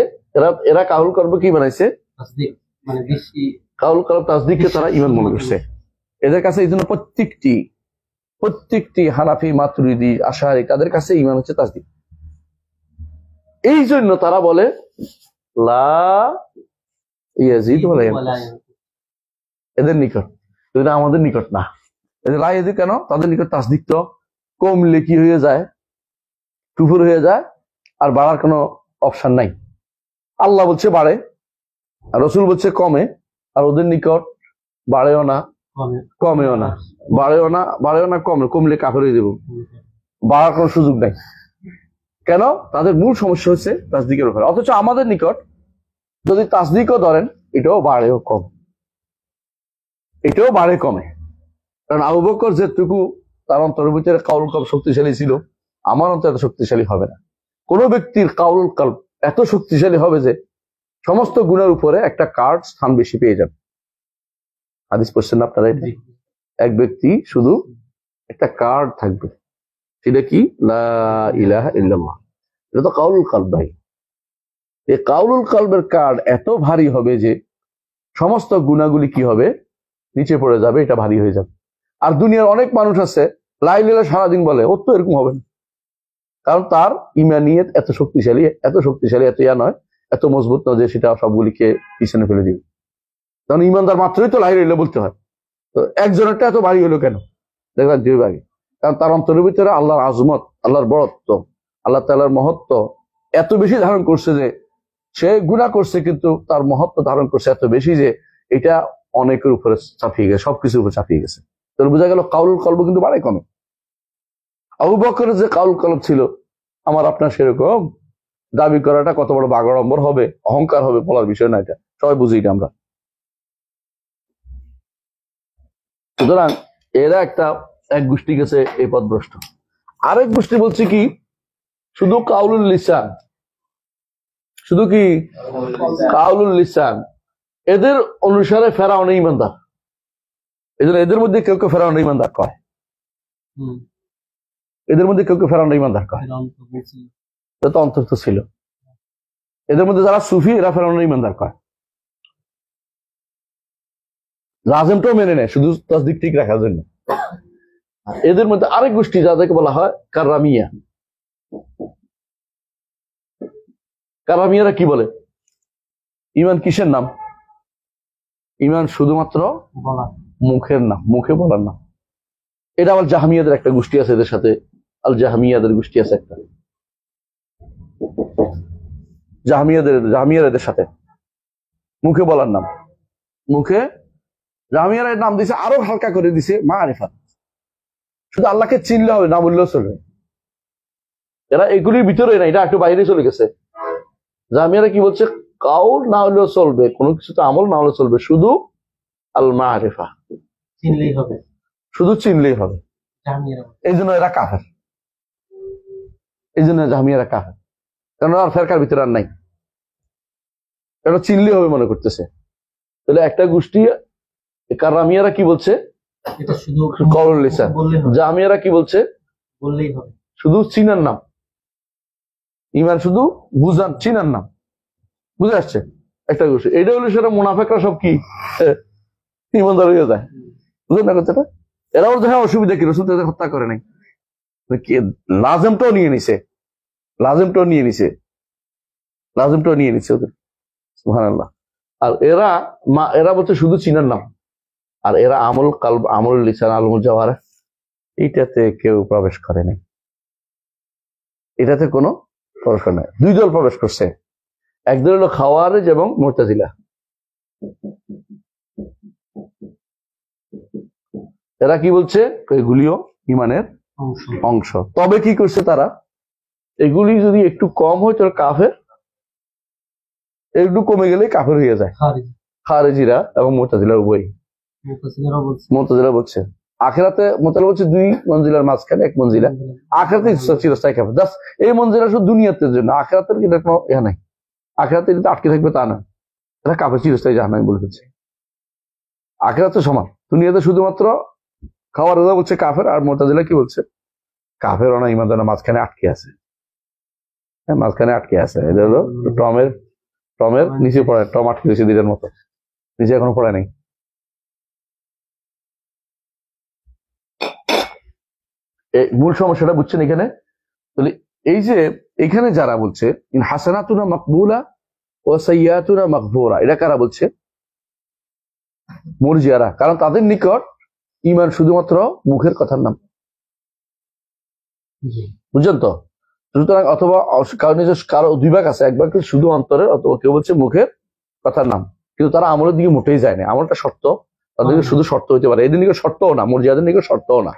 এরা কাউল কলব কি বানাইছে? তাসদিক, মানে বেশি কাউল কলব তাসদিককে তারা ইমান মনে করছে। এদের কাছে এই জন্য প্রত্যেকটি হানাফি, মাতুরিদি, আশারি, তাদের কাছে ইমান হচ্ছে তাসদিক। এই জন্য তারা বলে লা ইয়াজিদ ওয়া লা ইয়ানকুস এদের নিকট, কিন্তু আমাদের নিকট না। এদের লা ইয়াজিদ কেন? তাদের নিকট তাসদিক তো কমলে কি হয়ে যায়? কুফর হয়ে যায়, আর বাড়ার কোনো অপশন নাই। আল্লাহ বলছে বাড়ে, আর রাসূল বলছে কমে, আর ওদের নিকট বাড়েও না, কমেও না, বাড়েও না, কমলে কাফের হয়ে যাব, বাড়ার কোনো সুযোগ নাই। কেন? তাদের মূল সমস্যা হচ্ছে তাসদিকের উপরে। অথচ আমাদের নিকট যদি তাসদিকও ধরেন, এটাও বাড়েও কম, এটাও বাড়ে কমে। কারণ আবু বকর যেটুকু তার অন্তরের ভিতরে কাউল কলব শক্তিশালী ছিল, আমার অন্তর এত শক্তিশালী হবে না। কোন ব্যক্তির কাউল কলব এত শক্তিশালী হবে যে সমস্ত গুণের উপরে একটা কার্ড স্থান বেশি পেয়ে যাবে। হাদিস পড়ছেন আপনারা? এটা এক ব্যক্তি শুধু একটা কার্ড থাকবে, সেটা কি? লা ইলাহা ইল্লাল্লাহ। এটা তো কাউলুল কলব ভাই। এই কাউলুল কলবের কার্ড এত ভারী হবে যে সমস্ত গুণাগুলি কি হবে? নিচে পড়ে যাবে, এটা ভারী হয়ে যাবে। আর দুনিয়ার অনেক মানুষ আছে লা ইলাহা ইল্লাল্লাহ সারাদিন বলে, ওর তো এরকম হবে না। কারণ তার ইমানিয়ত এত শক্তিশালী, এত ইয়া নয়, এত মজবুত নয় যে সেটা সবগুলিকে পিছনে ফেলে দিবে। কারণ ইমানদার মাত্রই তো লা ইলাহা ইল্লাল্লাহ বলতে হয়। তো একজনেরটা এত ভারী হলো কেন? দেখবেন দুই ভাগে। কারণ তার অন্তরের ভিতরে আল্লাহর আজমত, আল্লাহর বড়ত্ব, আল্লাহ তাআলার মহত্ব এত বেশি ধারণ করছে যে সে গুনাহ করছে, কিন্তু তার মহত্ব ধারণ করছে এত বেশি যে এটা অনেকের উপরে চাপিয়ে গেছে, সবকিছুর উপরে চাপিয়ে গেছে। তাহলে বোঝা গেল কাউলুল কলব কিন্তু বাড়ে কমে। আবু বকরের যে কাউল কলব ছিল, আমার আপনার সেরকম দাবি করাটা কত বড় বাগাড়ম্বর হবে, অহংকার হবে, বলার বিষয় না। এটা সবাই বুঝি এটা আমরা। সুতরাং এরা এক গোষ্ঠী গেছে এই পথভ্রষ্ট। আরেক গোষ্ঠী বলছে কি, শুধু কাউলুল লিসান, শুধু কি কাউলুল লিসান। এদের অনুসারে ফেরাউন ইমানদার। এদের মধ্যে কেউ কেউ ফেরাউন ইমানদার কয়, এদের মধ্যে কেউ কেউ ফেরাউন ইমানদার কয়, এটা তো অন্তর্ত ছিল। এদের মধ্যে যারা সুফি, এরা ফেরাউন ইমানদার কয়। রাজেমটাও মেনে নেয় শুধু তাসদিক ঠিক রাখার জন্য। এদের মধ্যে আরেক গোষ্ঠী যাদেরকে বলা হয় কাররামিয়া। কাররামিয়ারা কি বলে? ইমান কিসের নাম? ইমান শুধুমাত্র মুখের নাম, মুখে বলার নাম। এটা আবার জাহমিয়াদের একটা গোষ্ঠী আছে, এদের সাথে আল জাহমিয়াদের গোষ্ঠী আছে একটা, জাহমিয়ার এদের সাথে মুখে বলার নাম, মুখে জামিয়ারা এর নাম দিছে আরো হালকা করে দিছে মারিফাত, শুধু আল্লাহকে চিনলে হবে, না বললেও চলবে। এরা এগুলির ভিতরে না, এটা একটু বাইরে চলে গেছে। জামিয়ারা কি বলছে, কাউল না হলেও চলবে, কোনো কিছুতে আমল না হলেও চলবে, শুধু আল মারিফা, চিনলেই হবে, শুধু চিনলেই হবে। জামিয়ারা এই জন্য এরা কাফের, এই জন্য জামিয়ারা কাফের, কারণ আর ফেরকার ভিতরে আর নাই, এটা চিনলেই হবে মনে করতেছে। তাহলে একটা গোষ্ঠী কারামিয়ারা কি বলছে, এটা শুধু কওলুল লিসান। বললেই হবে, জামিয়ারা কি বলছে, বললেই হবে। শুধু চিনার নাম, ইমান শুধু বুঝান চিনার নাম, বুঝে আসছে একটা গোষ্ঠী। এটা হলো সেটা মুনাফেকরা সব কি ইমানদার হয়ে যায়, বুঝলেন না কথাটা? এরাও দেখা অসুবিধা কি, রসুল তাদের হত্যা করে নাই, লাজেমটাও নিয়ে নিছে, লাজেমটাও নিয়ে নিছে, লাজেমটাও নিয়ে নিছে ওদের, সুবহানাল্লাহ। আর এরা বলছে শুধু চিনার নাম, আর এরা আমল কালব, আমল লিসান, আলমুল জাওয়ারা, এইটাতে কেউ প্রবেশ করে নাই, এটাতে কোনো প্রবেশ করে নাই। দুই দল প্রবেশ করছে, একদল হলো খাওয়ারিজ এবং মুতাজিলা। এরা কি বলছে, এগুলিও ইমানের অংশ। অংশ, তবে কি করছে তারা, এগুলি যদি একটু কম হয় তাহলে কাফের, একটু কমে গেলে কাফের হয়ে যায়। খারিজ, খারেজিরা এবং মুতাজিলা উভয়, মুতাসিলিরা বলছে মুতাজিলা বলছে আখিরাতে, মুতাজিলা বলছে দুই মঞ্জিলার মাঝখানে এক মঞ্জিলা, আখিরাতে চিরস্থায়ী কাফের। জাস্ট এই মঞ্জিলা শুধু দুনিয়াতে জন্য, আখিরাতের এটা কোনো ইহা নাই, আখিরাতে এটা আটকে থাকবে তা না, এটা কাফের চিরস্থায়ী জাহান্নামী বলে ফেলছে। আখিরাতে সমান, দুনিয়াতে শুধুমাত্র খাওয়ারিজা বলছে কাফের, আর মুতাজিলা কি বলছে, কাফের না ইমানদার না, মাঝখানে আটকে আছে, হ্যাঁ মাঝখানে আটকে আছে। এটা হলো টমের নিচে পড়ে, টম আটকে গেছে দিনের মতো, নিচে এখনো পড়ে নাই। মূল সমস্যাটা বুঝছেন এখানে? তাহলে এই যে এখানে যারা বলছে ইন হাসানাতুনা মাকবুলা ও সাইয়্যাতুনা মাগফুরা, এটা কারা বলছে? মুরজিয়ারা, কারণ তাদের নিকট ঈমান শুধুমাত্র মুখের কথার নাম, বুঝছেন তো? সুতরাং অথবা কারো দুই ভাগ আছে, এক ভাগ শুধু অন্তরের, অথবা কেউ বলছে মুখের কথার নাম, কিন্তু তারা আমলের দিকে মোটেই যায় না। আমলটা শর্ত, তাদেরকে শুধু শর্ত হইতে পারে, এদের নিকট শর্তও না, মুরজিয়াদের নিকট শর্তও না।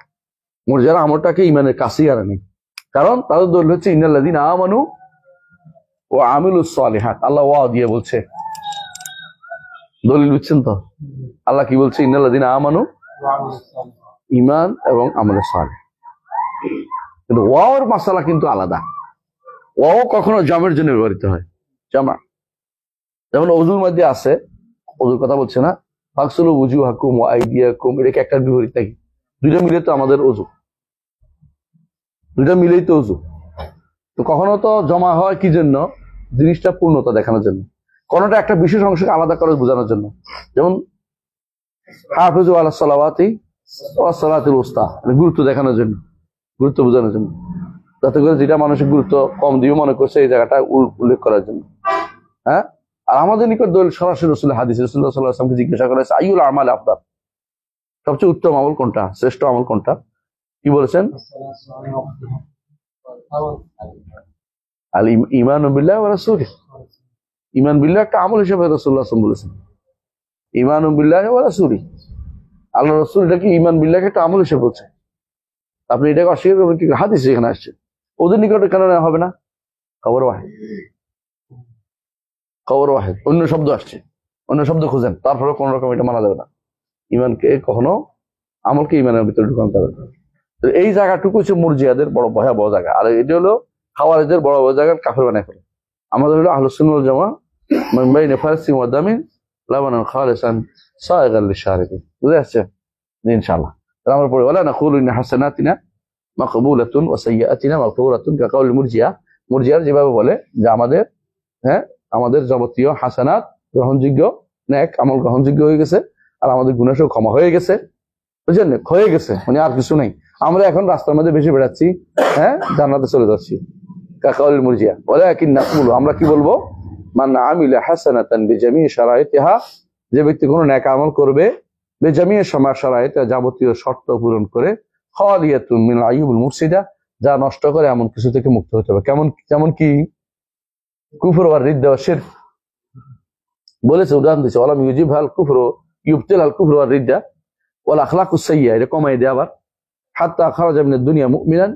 মুরজিয়ারা আমলটাকে ঈমানের কাছেই আনেনি, কারণ তাদের দলিল হচ্ছে ইন্নাল্লাযীনা আমানু ওয়া আমিলুস সালিহাত, আল্লাহ ওয়া দিয়ে বলছে, দলিল বুঝছেন তো? আল্লাহ কি বলছে, ইন্নাল্লাযীনা আমানু, ঈমান এবং আমলে সালেহ। কিন্তু ওয়াওর মাসালা কিন্তু আলাদা, ওয়াও কখনো জামের জন্য ব্যবহৃত হয়, জামা। যেমন ওযুর মধ্যে আছে, ওযুর কথা বলছে না, ফাগসুলু উজুহাকুম ওয়া আইদিয়াকুম, এটাকে একটা বিপরীত নাকি? দুইটা মিলে তো আমাদের ওযু, দুইটা মিলেই তো ওযু। তো কখনো তো জমা হয় কি জন্য, জিনিসটা পূর্ণতা দেখানোর জন্য, কোনটা একটা বিশেষ অংশকে আলাদা করে বোঝানোর জন্য। যেমন হাফিজু আলাস সালাওয়াতি ওয়াস সালাতুল উস্তা, গুরুত্ব দেখানোর জন্য, গুরুত্ব বোঝানোর জন্য, যাতে করে যেটা মানুষের গুরুত্ব কম দিয়ে মনে করছে এই জায়গাটা উল্লেখ করার জন্য। হ্যাঁ, আর আমাদের নিকট দলিল সরাসরি রাসূলের হাদিস, রাসূলুল্লাহ সাল্লাল্লাহু আলাইহি ওয়াসাল্লামকে জিজ্ঞাসা করা হয়েছে আইয়ুল আমাল আফদাল, সবচেয়ে উত্তম আমল কোনটা, শ্রেষ্ঠ আমল কোনটা? কি বলেছেন? আল ঈমানু বিল্লাহি ওয়া রাসূলিহি, ঈমান বিল্লাহ একটা আমল হিসেবে রাসূলুল্লাহ সাল্লাল্লাহু আলাইহি ওয়াসাল্লাম বলেছেন, ঈমানু বিল্লাহি ওয়া রাসূলিহি, আল্লাহ রাসূল এটাকে ঈমান বিল্লাহকে একটা আমল হিসেবে বলছে। আপনি এটাকে অস্বীকার করবেন কি? হাদিস এখানে আসছে, ওদের নিকটে কেন নেওয়া হবে না? খবর ওয়াহিদ, খবর ওয়াহিদ, অন্য শব্দ আসছে, অন্য শব্দ খুঁজেন, তারপরে কোন রকম এটা মানা যাবে না। ঈমানকে কখনো, আমলকে ঈমানের ভিতরে ঢুকানো যাবে না। তো এই জায়গাটুকু হচ্ছে মুরজিয়াদের বড় ভয়াবহ জায়গা, আর এটা হলো খাওয়ারিজদের বড় বড় জায়গার কাফের বানায় ফেলে। আমাদের হলো আহলুস সুন্নাহ ওয়াল জামাআহ মিন বাইনি ফারসিন ওয়া দামিন লাবানান খালিসান সায়গাল লিশারিবিন, বুঝে আসছে? ইনশাআল্লাহ তাহলে আমরা পড়ি, ওয়ালা নাকুলু ইন্না হাসানাতিনা মাকবুলাতুন ওয়া সাইয়্যাতিনা মাগফুরাতুন কাকাউল মুরজিয়া। মুরজিয়ার যেভাবে বলে যে আমাদের, হ্যাঁ, আমাদের যাবতীয় হাসানাত গ্রহণযোগ্য, নেক আমল গ্রহণযোগ্য হয়ে গেছে, আর আমাদের গুনাহ সব ক্ষমা হয়ে গেছে, বুঝলেন? হয়ে গেছে মানে আর কিছু নাই, আমরা এখন রাস্তার মধ্যে বেশি বেড়াচ্ছি, হ্যাঁ, জান্নাতে চলে যাচ্ছি। কাকাউল মুরজিয়া ওয়ালাকিন নাকুলু, আমরা কি বলবো, মান আমিলা হাসানাতান বিজামি শারাইতিহা, যে ব্যক্তি কোনো নেক আমল করবে, বিজামি শারাইতিহা, যাবতীয় শর্ত পূরণ করে, খালিয়াতুন মিন আইয়ুবুল মুফসিদা, যা নষ্ট করে এমন কিছু থেকে মুক্ত হতে হবে। যেমন কি কুফর ওয়া রিদ্দা ওয়া শিরক বলেছে, উদাহরণ দিয়েছে, ওয়ালাম ইউজিব হাল কুফর ইউবতিল আল কুফর ওয়ার রিদ্দা ওয়াল আখলাকুস সাইয়্যা, এটা কমাই দেয় আবার। হাত্তা খারাজা মিনাদ দুনিয়া মুমিনান,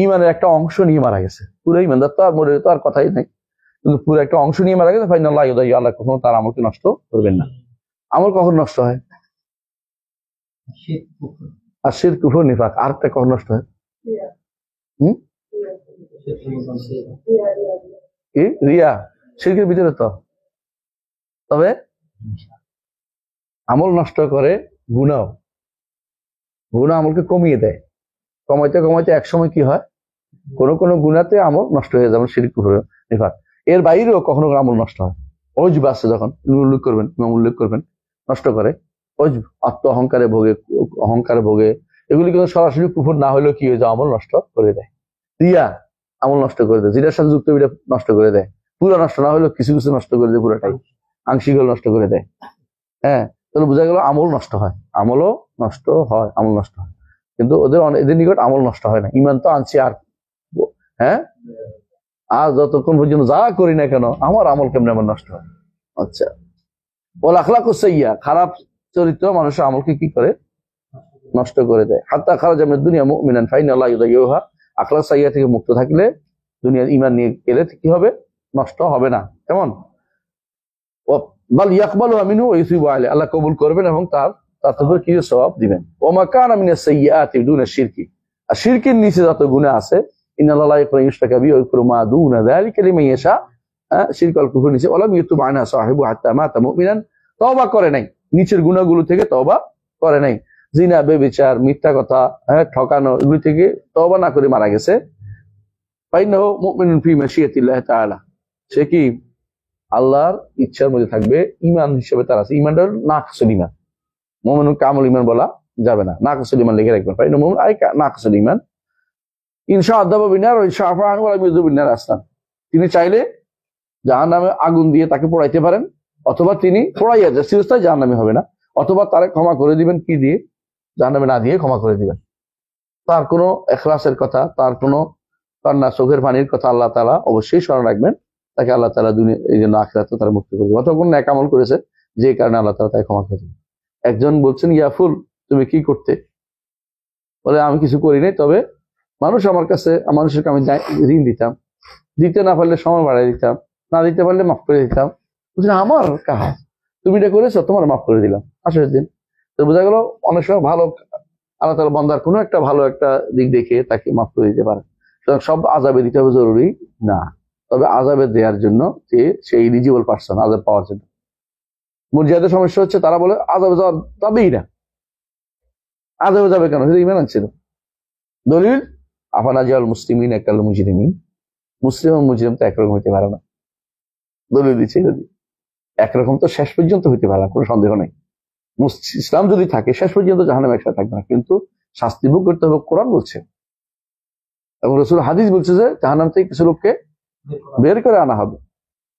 ঈমানের একটা অংশ নিয়ে মারা গেছে, পুরো ঈমানদার তো আর মরে তো আর কথাই নাই, কিন্তু পুরো একটা অংশ নিয়ে মারা গেছে। ফাইনাল্লাহ ইউদাইয়্যু, আল্লাহ কখনো তার আমলকে নষ্ট করবেন না। আমল কখন নষ্ট হয়? আর শিরক কুফর নিফাক, আরেকটা কখন নষ্ট হয়? কি? রিয়া, শিরকের ভিতরে তো। তবে আমল নষ্ট করে গুনাহ, গুনাহ আমলকে কমিয়ে দেয়, কমাইতে কমাইতে একসময় কি হয়, কোন গুনাতে আমল নষ্ট হয়ে যাবে, শিরক কুফর নিফাক। এর বাইরেও কখনো আমল নষ্ট হয়। অজব আছে, যখন উল্লেখ করবেন, উল্লেখ করবেন, নষ্ট করে। অজব, আত্ম অহংকারে ভোগে, এগুলি কিন্তু সরাসরি কুফর না হলেও কি হয়ে যায়, আমল নষ্ট করে দেয়। রিয়া আমল নষ্ট করে দেয়, যেটার সাথে যুক্ত এটা নষ্ট করে দেয়, পুরো নষ্ট না হলেও কিছু কিছু নষ্ট করে দেয়, পুরোটাই আংশিক নষ্ট করে দেয়। হ্যাঁ, তাহলে বোঝা গেল আমল নষ্ট হয়, আমলও নষ্ট হয়, আমল নষ্ট হয়। কিন্তু এদের নিকট আমল নষ্ট হয় না, ইমান তো আনছি। আর হ্যাঁ, আর যতক্ষণ পর্যন্ত যা করি না কেন আমার আমল কেমন আমার নষ্ট হয়। আচ্ছা, ওয়াল আখলাকুস সাইয়্যা, খারাপ চরিত্র মানুষের আমলকে কি করে, নষ্ট করে দেয়। হাত্তা খারাজা মিনাদ দুনিয়া মুমিনান ফাইনাল্লাহ ইউদাইয়্যুহা, আখলাক সাইয়্যা থেকে মুক্ত থাকলে, দুনিয়ার ঈমান নিয়ে গেলে কি হবে, নষ্ট হবে না। কেমন? বাল ইয়াকবালু মিনহু ওয়া ইউসিবু আলাইহি, আল্লাহ কবুল করবেন এবং তার উপর কি সওয়াব দিবেন। ওয়া মা কানা মিনাস সাইয়্যাতি দুনা শিরকি, আর শিরকের নিচে যত গুনাহ আছে, ইন্নাল্লাহা লা ইয়াগফিরু ইউশরাকা বিহি ওয়া ইয়াগফিরু মা দুনা যালিকা লিমান ইয়াশা, শিরক আল কুফর নিচে, ওয়ালাম ইউতুব আনহা সাহিবু হাত্তা মাতা মুমিনান, তওবা করে নাই, নিচের গুনাহগুলো থেকে তওবা করে নাই, জিনা, ব্যভিচার, মিথ্যা কথা, ঠকানো, এগুলি থেকে তওবা না করে মারা গেছে। ফাইন্নাহু মুমিনুন ফি মাশিয়াতিল্লাহ তাআলা, সে কি আল্লাহর ইচ্ছার মধ্যে থাকবে, ঈমান হিসেবে তার আছে। ঈমানটা নাকসুল ঈমান, মুমিনুন কামুল ঈমান বলা যাবে না, নাকসুল ঈমান লিখে রাখবেন। ফাইন্নাহু মুমিনুন আই নাকসুল ঈমান, ইনশা আযাবা বিনার ওয়া ইনশা আফা আনহু ওয়া লাম ইউযিব বিনার আসলাম, তিনি চাইলে জাহান্নামে আগুন দিয়ে তাকে পোড়াইতে পারেন, অথবা তিনি পোড়াইয়া যায়, চিরস্থায়ী জাহান্নামী হবে না, অথবা তারে ক্ষমা করে দিবেন, কি দিয়ে, জাহান্নামে না দিয়ে ক্ষমা করে দিবেন। তার কোনো ইখলাসের কথা, তার কোনো কান্না চোখের পানির কথা আল্লাহ তাআলা অবশ্যই স্মরণ রাখবেন, তাকে আল্লাহ তাআলা দুনিয়া এই জন্য আখিরাতে তারা মুক্তি করবে, অথবা কোনো নেক আমল করেছে যে কারণে আল্লাহ তাআলা তাকে ক্ষমা করে দিবেন। একজন বলছেন, ইয়াফুল তুমি কি করতে, বলে আমি কিছু করি নাই, তবে মানুষকে আমি ঋণ দিতাম, দিতে না পারলে সময় বাড়াই দিতাম, না দিতে পারলে মাফ করে দিতাম। বুঝলেন, আমার কাজ, তুমি এটা করেছো, তোমার মাফ করে দিলাম, আসলে দিন। তো বোঝা গেল অনেক সময় ভালো আল্লাহ তাআলা বান্দার কোনো একটা ভালো একটা দিক দেখে তাকে মাফ করে দিতে পারে। সব আযাবে দিতে হবে জরুরি না, তবে আযাবে দেওয়ার জন্য যে সেই এলিজিবল পারসন, আযাব পাওয়ার জন্য। মুরজিয়াদের সমস্যা হচ্ছে, তারা বলে আযাবে যাবেই না, আযাবে যাবে কেন, সেটা ঈমান আনছিল। দলিল, আফানাজাল মুসলিমিন একাল মুজরিমিন, মুসলিম এবং মুজরিম তো একরকম হইতে পারে না। দলিল দিচ্ছে, যদি একরকম তো শেষ পর্যন্ত হইতে পারে না, কোনো সন্দেহ নেই। ইসলাম যদি থাকে শেষ পর্যন্ত জাহান্নামে একসাথে থাকবে না, কিন্তু শাস্তি ভোগ করতে হবে, কোরআন বলছে এবং রাসূল হাদিস বলছে যে জাহান্নাম থেকে কিছু লোককে বের করে আনা হবে,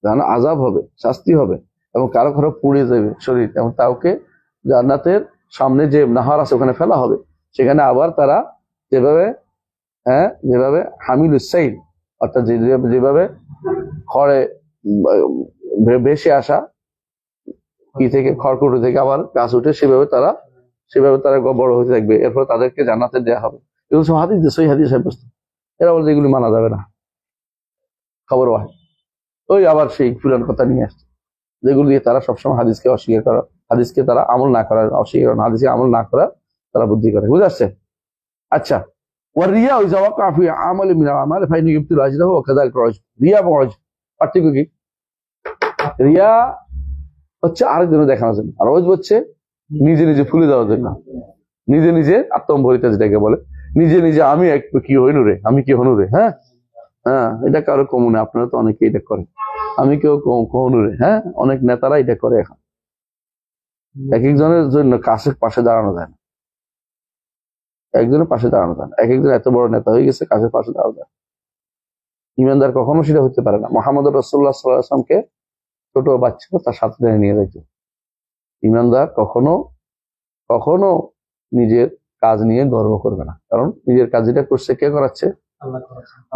জাহান্নাম আযাব হবে, শাস্তি হবে, এবং কারো কারো পুড়ে যাবে শরীর, এবং তাকে জান্নাতের সামনে যে নাহার আছে ওখানে ফেলা হবে, সেখানে আবার তারা যেভাবে হামিলুস সাইল, অর্থাৎ যেভাবে খড়ে ভেসে আসা কি থেকে, খড়কুটো থেকে আবার গাছ উঠে, সেভাবে তারা বড় হতে থাকবে, এরপর তাদেরকে জান্নাতে দেওয়া হবে। এগুলো সব হাদিস, সহিহ হাদিস সাব্যস্ত। এরা বলছে এগুলি মানা যাবে না, খবর ওয়াহিদ, ওই আবার সেই পুরান কথা নিয়ে আসছে, যেগুলো দিয়ে তারা সবসময় হাদিসকে অস্বীকার করা, হাদিসকে তারা আমল না করার অস্বীকার করা, হাদিসকে আমল না করা তারা বুদ্ধি করে, বুঝে আসছে? আচ্ছা, ওয়ারিয়া ইযা ওয়াকা ফি আমালি মিনাল আমাল ফাইন ইউবতিলু আজরাহু ওয়া কাযালিকা উজব, রিয়া এবং উজব পার্থক্য কি? রিয়া হচ্ছে আরেকজনের দেখানোর জন্য, আর উজব হচ্ছে নিজে নিজে ফুলে দেওয়ার জন্য, নিজে নিজে আত্মম্ভরিতা, যেটাকে বলে নিজে নিজে আমি কি হইনু রে, আমি কি হনু রে, হ্যাঁ, এটা কারো কমনে, আপনারা তো অনেকে এটা করেন, আমি কেউ কহনু রে, হ্যাঁ, অনেক নেতারা এটা করে। এখন এক একজনের জন্য কাছের পাশে দাঁড়ানো যায় না, একজনের পাশে দাঁড়ানো যায় না, এক একজন এত বড় নেতা হয়ে গেছে, কাছের পাশে দাঁড়ানো যায়। ইমানদার কখনো সেটা হতে পারে না। মুহাম্মদ রাসূলুল্লাহ সাল্লাল্লাহু আলাইহি ওয়াসাল্লামকে ছোট বাচ্চা তার সাথে নিয়ে যাইত। ইমানদার কখনো নিজের কাজ নিয়ে গর্ব করবে না, কারণ নিজের কাজ যেটা করছে কে করাচ্ছে?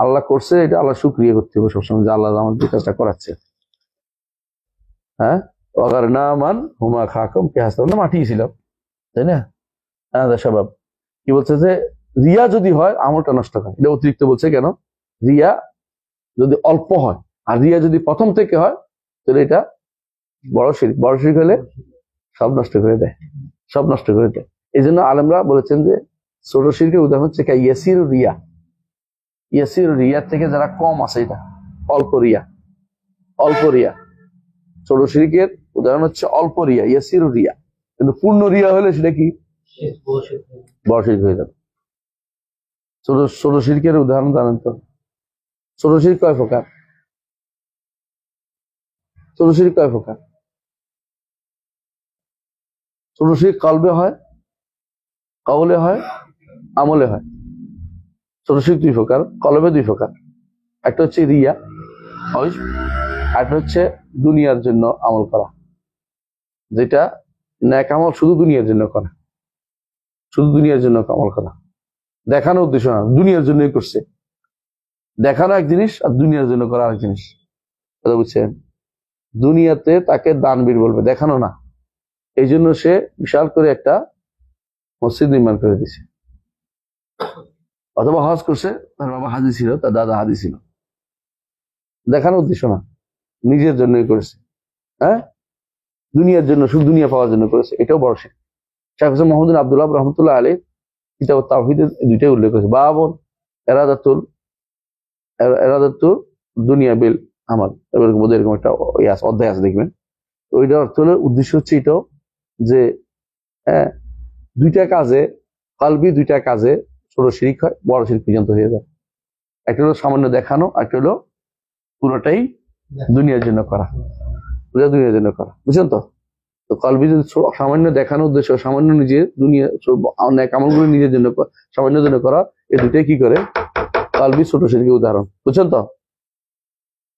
আল্লাহ করছে, এটা আল্লাহ শুকরিয়া করতে হবে সবসময় যে আল্লাহ আমাদের কাজটা করাচ্ছে। হ্যাঁ, অগার নামান হুমা খাকম কে হাসতাম না মাটিয়েছিলাম, তাই না? হ্যাঁ স্বভাব কি বলছে যে রিয়া যদি হয় আমলটা নষ্ট হয়, এটা অতিরিক্ত বলছে কেন? রিয়া যদি অল্প হয় আর রিয়া যদি প্রথম থেকে হয় তাহলে এটা বড় শিরক। বড় শিরক হলে সব নষ্ট করে দেয়, সব নষ্ট করে দেয়। এই জন্য আলেমরা বলেছেন যে ছোট শিরকের উদাহরণ হচ্ছে ইয়াসির রিয়া। ইয়াসির রিয়ার থেকে যারা কম আছে, এটা অল্প রিয়া, অল্প রিয়া। ছোট শিরকের উদাহরণ হচ্ছে অল্প রিয়া, ইয়াসির রিয়া। কিন্তু পূর্ণ রিয়া হলে সেটা কি? বড় শিরক হয়ে যাবে। ছোট শিরকের উদাহরণ জানেন তো? ছোট শিরক কয় প্রকার? ছোট শিরক কয় প্রকার? ছোট শিরক কলবে হয়, কওলে হয়, আমলে হয়। ছোট শিরক দুই প্রকার, কলবে দুই প্রকার। একটা হচ্ছে রিয়া, একটা হচ্ছে দুনিয়ার জন্য আমল করা, যেটা নেক আমল শুধু দুনিয়ার জন্য করা, শুধু দুনিয়ার জন্য আমল করা, দেখানো উদ্দেশ্য না, দুনিয়ার জন্যই করছে। দেখানো এক জিনিস আর দুনিয়ার জন্য করা আরেক জিনিস, কথা বুঝছেন? দুনিয়াতে তাকে দানবীর বলবে, দেখানো না। এই জন্য সে বিশাল করে একটা মসজিদ নির্মাণ করে দিছে। অথবা হজ করছে, তার বাবা হাজি ছিল, তার দাদা হাজি ছিল, দেখানোর উদ্দেশ্য না, নিজের জন্যই করেছে। হ্যাঁ, দুনিয়ার জন্য, শুধু দুনিয়া পাওয়ার জন্য করেছে, এটাও বড় শিরক। শাইখ হোসেন মোহাম্মদ আব্দুল্লাহ রহমতুল্লাহ আলাইহি কিতাব তাওহীদের দুইটাই উল্লেখ করেছে। বাবুন এরাদাতুল দুনিয়া বিল আমাল, এরকম একটা অধ্যায় আছে, দেখবেন। ওইটার অর্থ হলো, উদ্দেশ্য হচ্ছে এটাও যে হ্যাঁ, দুইটা কাজে কালবি, দুইটা কাজে ছোট শিরক হয়, বড় শিরক পর্যন্ত হয়ে যায়। একটা হলো সামান্য দেখানো, একটা হলো পুরোটাই দুনিয়ার জন্য করা, দুনিয়ার জন্য করা, বুঝছেন তো? তো কালবি যদি সামান্য দেখানো উদ্দেশ্য, সামান্য নিজের দুনিয়া কামলগুলো নিজের জন্য সামান্য জন্য করা, এই দুটাই কি করে? কালবি ছোট শিরকের উদাহরণ, বুঝছেন তো?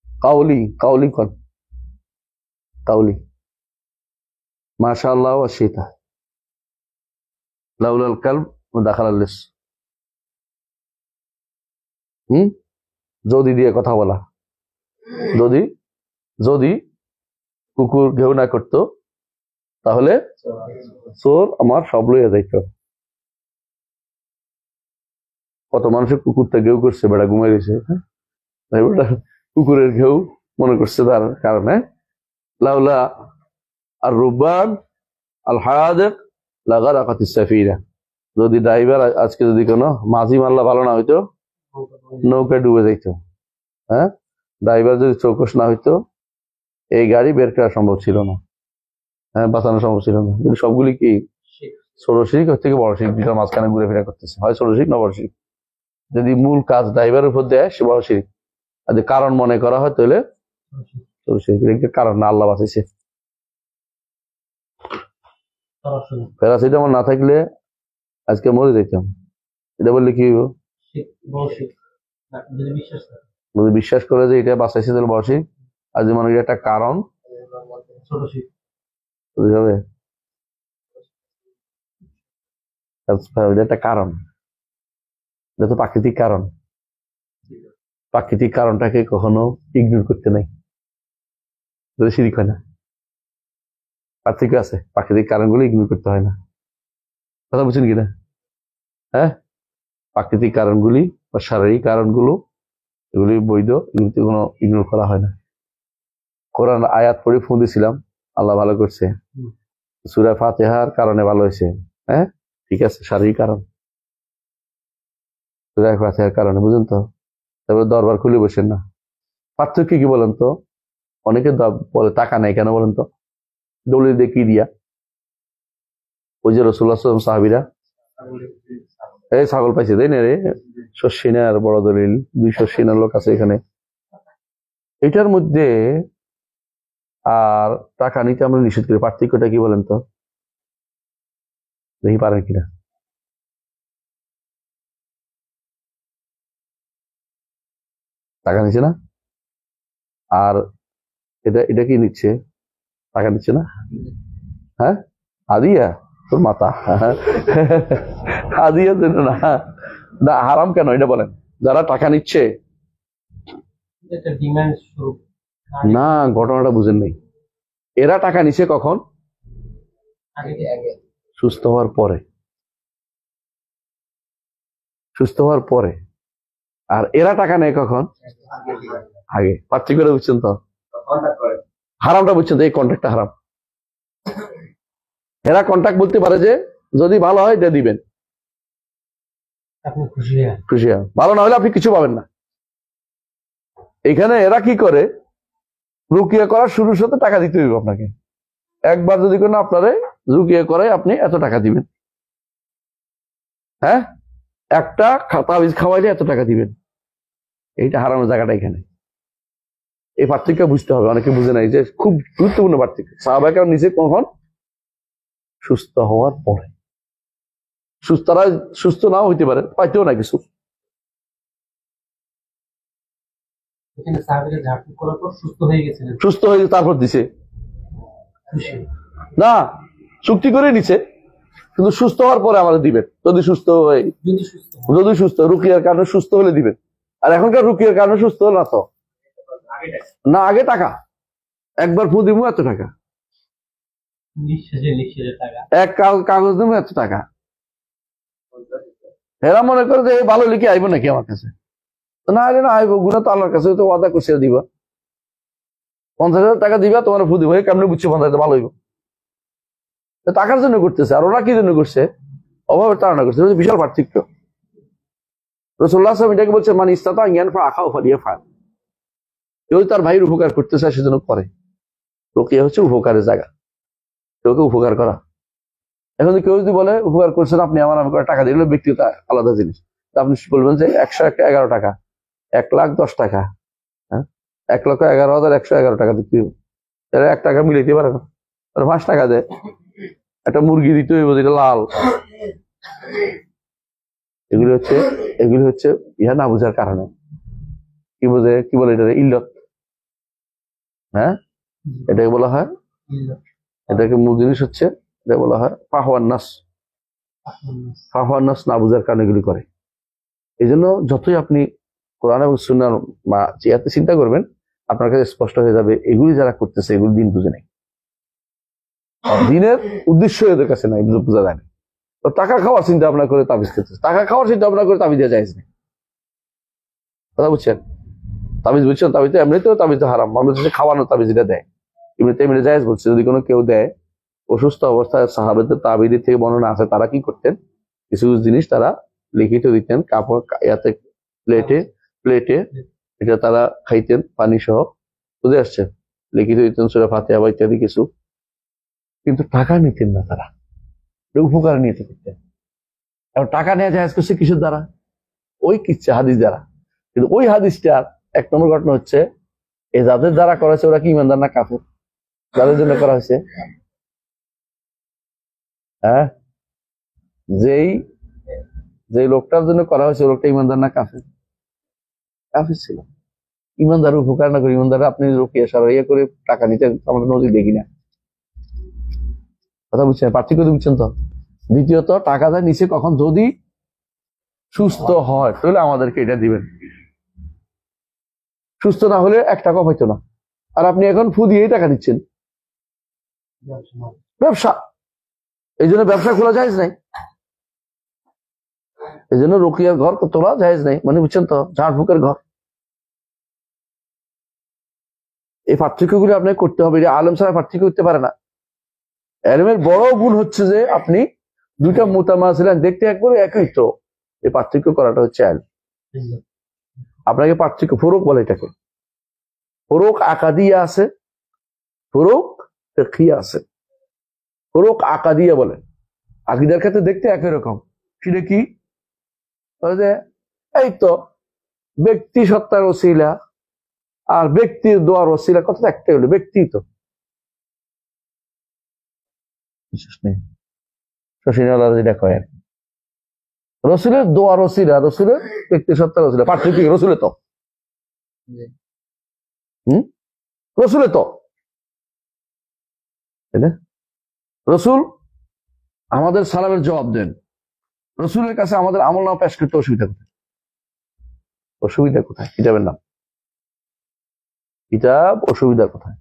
কাউলি, কাউলি কন, কাউলি মাশাআল্লাহ ওয়া শিতা লাউলাল কালব দাখালাল লিস। যদি দিয়ে কথা বলা, যদি যদি কুকুর ঘেউ না করতো তাহলে চোর আমার সব লইয়া যাইত। কত মানুষের কুকুরটা ঘেউ করছে, বেড়া ঘুমাই গেছে, বেটা কুকুরের ঘেউ মনে করছে তার কারণে। লাউলা আর রুবান আল হায়াদিক লাগারাকাতিস সাফিনা, যদি ড্রাইভার আজকে যদি কোনো মাঝি মাল্লা ভালো না হইতো, নৌকা ডুবে যাইত। হ্যাঁ, ড্রাইভার যদি চৌকস না হইতো, এই গাড়ি বের করা সম্ভব ছিল না, হ্যাঁ, বাঁচানো সম্ভব ছিল না। কিন্তু সবগুলি কি ছোট শিরক থেকে বড় শিরক, দুটার মাঝখানে ঘুরে ফেরা করতেছে, হয় ছোট শিরক না বড় শিরক। যদি মূল কাজ ড্রাইভারের উপর দেয়, সে বড় শিরক। আর যদি কারণ মনে করা হয় তাহলে ছোট শিরক। এটা কারণ না, আল্লাহ বাঁচাইছে। প্যারাসিটামল না থাকলে আজকে মরে যেতাম, এটা বললে কি হইব? যদি বিশ্বাস করে যে এটা বাঁচাইছে তাহলে বড় শিরক। আর যদি মনে করি একটা কারণ, হবে একটা কারণ, এটা তো প্রাকৃতিক কারণ। প্রাকৃতিক কারণটাকে কখনো ইগনোর করতে নাই, শিরক হয় না। পার্থক্য আছে, প্রাকৃতিক কারণগুলো ইগনোর করতে হয় না, কথা বুঝছেন কিনা? হ্যাঁ, প্রাকৃতিক কারণগুলি বা শারীরিক কারণগুলো, এগুলি বৈধ, এগুলিতে কোনো ইগনোর করা হয় না। কোরআন আয়াত পড়ে ফোন দিয়েছিলাম, আল্লাহ ভালো করছে, সূরা ফাতিহার কারণে ভালো হয়েছে। হ্যাঁ, ঠিক আছে, শারীরিক কারণ, সূরা ফাতিহার কারণে, বুঝেন তো? তারপরে দরবার খুলে বসেন না। পার্থক্য কি বলেন তো? অনেকে বলে টাকা নাই কেন বলেন তো? দলিল দিয়ে কি দিয়া? ওই যে রাসূলুল্লাহ সাল্লাল্লাহু আলাইহি ওয়াসাল্লাম সাহাবীরা এই ছাগল পাইছে, তাই না রে, শস্যিনার বড় দলিল, 200 শস্যিনার লোক আছে এখানে। এটার মধ্যে আর টাকা নিতে আমরা নিষেধ করি, পার্থক্যটা কি বলেন তো? দেখি পারেন কিনা। টাকা নিচ্ছে না, আর এটা এটা কি নিচ্ছে? টাকা নিচ্ছে না। হ্যাঁ, হাদিয়া, তোর মাথা হাদিয়া যেন না, না হারাম কেন এটা বলেন? যারা টাকা নিচ্ছে, না ঘটনাটা বুঝেন নাই। এরা টাকা নিছে কখন? আগে সুস্থ হওয়ার পরে। সুস্থ হওয়ার পরে। আর এরা টাকা নেয় কখন? আগে। পার্থক্যটা বুঝছেন তো? হারামটা বুঝছেন তো? এই কন্ট্রাক্টটা হারাম। এরা কন্ট্রাক্ট বলতে পারে যে যদি ভালো হয় দিয়ে দিবেন, আপনি খুশি হন। খুশি হন, ভালো না হলে আপনি কিছু পাবেন না। এখানে এরা কি করে, রুকিয়া করার শুরুর সাথে টাকা দিতে হইব আপনাকে। একবার যদি কোনো আপনারে রুকিয়া করে আপনি এত টাকা দিবেন, হ্যাঁ, একটা তাবিজ খাওয়াইলে এত টাকা দিবেন। এইটা হারানোর জায়গাটা এখানে। এই পার্থক্য বুঝতে হবে, অনেকে বুঝে নাই যে খুব গুরুত্বপূর্ণ পার্থক্য। সাহাবায়ে কেরাম নিজে কখন? সুস্থ হওয়ার পরে। সুস্থরা সুস্থ নাও হইতে পারে, পাইতেও না কিছু। এখানে সাহাবীরা ঝাড়ফুঁক করার পর সুস্থ হয়ে গেছিলেন, সুস্থ হয়ে তারপর দিছে খুশি। না, চুক্তি করে নিছে, কিন্তু সুস্থ হওয়ার পরে আমাদের দিবেন। যদি সুস্থ হয়, যদি সুস্থ হন। যদি সুস্থ রুকিয়ার কারণে সুস্থ হলে দিবেন। আর এখনকার রুকিয়ার কারণে সুস্থ হল না তো, না আগে টাকা, একবার ফু দিব এত টাকা, নিঃশ্বাসে টাকা। এক কাগজ দিব এত টাকা। এরা মনে করে যে ভালো লিখে আইব নাকি আমার কাছে, তো না আইলে না আইব, গুণা তো আল্লাহর কাছে তো ওয়াদা করছে দিবা। 50,000 টাকা দিবা, তোমার ফু দিব, কেমনে বুঝছো 50,000 ভালো হইব? টাকার জন্য করতেছে। আর ওরা কি জন্য করছে? অভাবের তাড়না করছে। বিশাল পার্থক্য। রাসূলুল্লাহ সাল্লাল্লাহু আলাইহি ওয়াসাল্লাম এটাকে বলছে, মান ইসতাতা আন ইয়ানফা আখাহু ফালিয়াফআল। কেউ তার ভাইয়ের উপকার করতে চায় সেজন্য করে। রুকিয়া হচ্ছে উপকারের জায়গা, কেউকে উপকার করা। এখন কেউ যদি বলে উপকার করছেন আপনি আমার, আমি করে টাকা দিলে ব্যক্তিগত আলাদা জিনিস। আপনি বলবেন যে 111 টাকা, 1,10,000 টাকা, হ্যাঁ, 1,11,111 টাকা দিতে হবে। তাহলে 1 টাকা মিলাইতে পারে না, 5 টাকা দেয়। একটা মুরগি দিতে হইব যেটা লাল। এগুলি হচ্ছে ইহা না বুঝার কারণে। কি বলে এটা? ইল্লত। হ্যাঁ, এটাকে বলা হয়, এটাকে মূল জিনিস হচ্ছে, এটা বলা হয় ফাহওয়ান নাস। ফাহওয়ান নাস না বুঝার কারণে এগুলি করে। এই জন্য যতই আপনি কোরআন এবং সুন্নাহর চিয়াতে চিন্তা করবেন, আপনার কাছে স্পষ্ট হয়ে যাবে এগুলি যারা করতেছে এগুলি দিন বুঝে নাই, দিনের উদ্দেশ্য এদের কাছে নাই, বোঝা যায় না। তো টাকা খাওয়ার চিন্তা ভাবনা করে তাবিজ খেতেছে, টাকা খাওয়ার চিন্তা ভাবনা করে তাবিজ দেওয়া যায় না। কথা বুঝছেন? তাবিজ বুঝছেন? তাবিজ এমনিতেও তাবিজ হারাম। মানুষ খাওয়ানো তাবিজ এটা দেয়, এমনিতে এমনি জায়েজ বলছে। যদি কোনো কেউ দেয় অসুস্থ অবস্থায়, সাহাবাদের তাবিদের থেকে বর্ণনা আছে, তারা কি করতেন, কিছু জিনিস তারা লিখিত দিতেন কাপড় ইয়াতে, প্লেটে এটা তারা খাইতেন পানি সহ। বুঝে আসছে? লিখিত দিতেন সূরা ফাতিহা বা ইত্যাদি কিছু, কিন্তু টাকা নিতেন না তারা, উপকার নিতে করতেন। এবং টাকা নেওয়া জায়েজ করছে কিসের দ্বারা? ওই কিচ্ছা হাদিস দ্বারা। কিন্তু ওই হাদিসটার 1 নম্বর ঘটনা হচ্ছে, এই যাদের দ্বারা করা হয়েছে ওরা কি ইমানদার না কাফের? যাদের জন্য করা হয়েছে, হ্যাঁ, যেই লোকটার জন্য করা হয়েছে লোকটা ইমানদার না কাফের? কাফের ছিল। ইমানদার উপকার না করে, ইমানদার আপনি রুকিয়া সারাইয়া করে টাকা নিতে আমরা নজির দেখি না। কথা বুঝছেন? পার্থক্য বুঝছেন তো? দ্বিতীয়ত, টাকা দেয় নিচে কখন? যদি সুস্থ হয় তাহলে আমাদেরকে এটা দিবেন। সুস্থ না হলে 1 টাকা পাইতো না। আর আপনি এখন ফু দিয়েই টাকা দিচ্ছেন। ব্যবসা। এই জন্য ব্যবসা খোলা জায়েজ নাই। এই জন্য রুকিয়ার ঘর তোলা জায়েজ নাই, মানে বুঝছেন তো? ঝাড়ফুঁকের ঘর। এই পার্থক্যগুলো আপনাকে করতে হবে। আলেম ছাড়া পার্থক্য করতে পারে না। আলেমের বড় গুণ হচ্ছে যে আপনি দুইটা মুতামাসিলান দেখতে একবারে একই, তো এই পার্থক্য করাটা হচ্ছে আলেম। আপনাকে পার্থক্য, ফরক বলে এটাকে। ফরক আকাদিয়া আছে, ফরক ফিকহিয়া আছে। ফরক আকাদিয়া বলে, আকীদার ক্ষেত্রে দেখতে একই রকম। সেটা কি? যে এই তো ব্যক্তি সত্তার ওসিলা আর ব্যক্তির দোয়ার ওসিলা, কথা একটাই হলো, ব্যক্তি তো বিশেষ নেই। শশীনালা যেটা কয় আর কি, রসুলের দোয়ার ওসিলা, রসুলের ব্যক্তি সত্তার ওসিলা। পার্থক্য কি? রসুলে তো রসুলে তো রসুল আমাদের সালামের জবাব দেন। রসুলের কাছে আমাদের আমলনামা পেশ করতে অসুবিধা কোথায়? অসুবিধা কোথায়? কিতাবের নাম কিতাব, অসুবিধা কোথায়?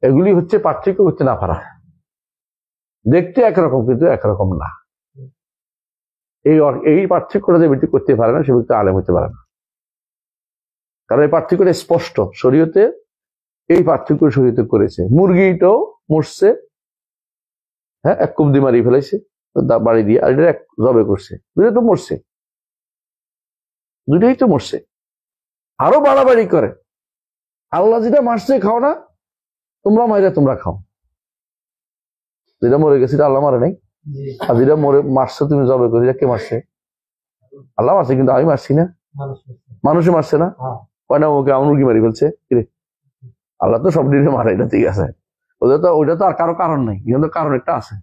এগুলি হচ্ছে পার্থক্য করতে না পারা। দেখতে একরকম কিন্তু একরকম না। এই পার্থক্যটা যে ব্যক্তি করতে পারে না সে ব্যক্তি আলেম হতে পারে না। কারণ এই পার্থক্যটা স্পষ্ট শরীয়তে, এই পার্থক্য শরীয়তে করেছে। মুরগিটাও মরছে, হ্যাঁ, এক কুপ দিয়ে মারিয়ে ফেলাইছে বাড়ি দিয়ে, আর এটা জবে করছে, দুটাই তো মরছে, দুটাই তো মরছে। আরো বাড়াবাড়ি করে, আল্লাহ যেটা মারছে খাও না, তোমরা মাইরা তোমরা খাও। যেটা মরে গেছে এটা আল্লাহ মারে নাই, আর যেটা মারছে তুমি জবে করে, কে মারছে? আল্লাহ মারছে, কিন্তু আমি মারছি না, মানুষে মারছে না। কয় না ওকে মুরগি মারি ফেলছে, আল্লাহ তো সব দিনে মারে, এটা ঠিক আছে। ওইটা তো আর কারো কারণ নাই, কিন্তু কারণ একটা আছে,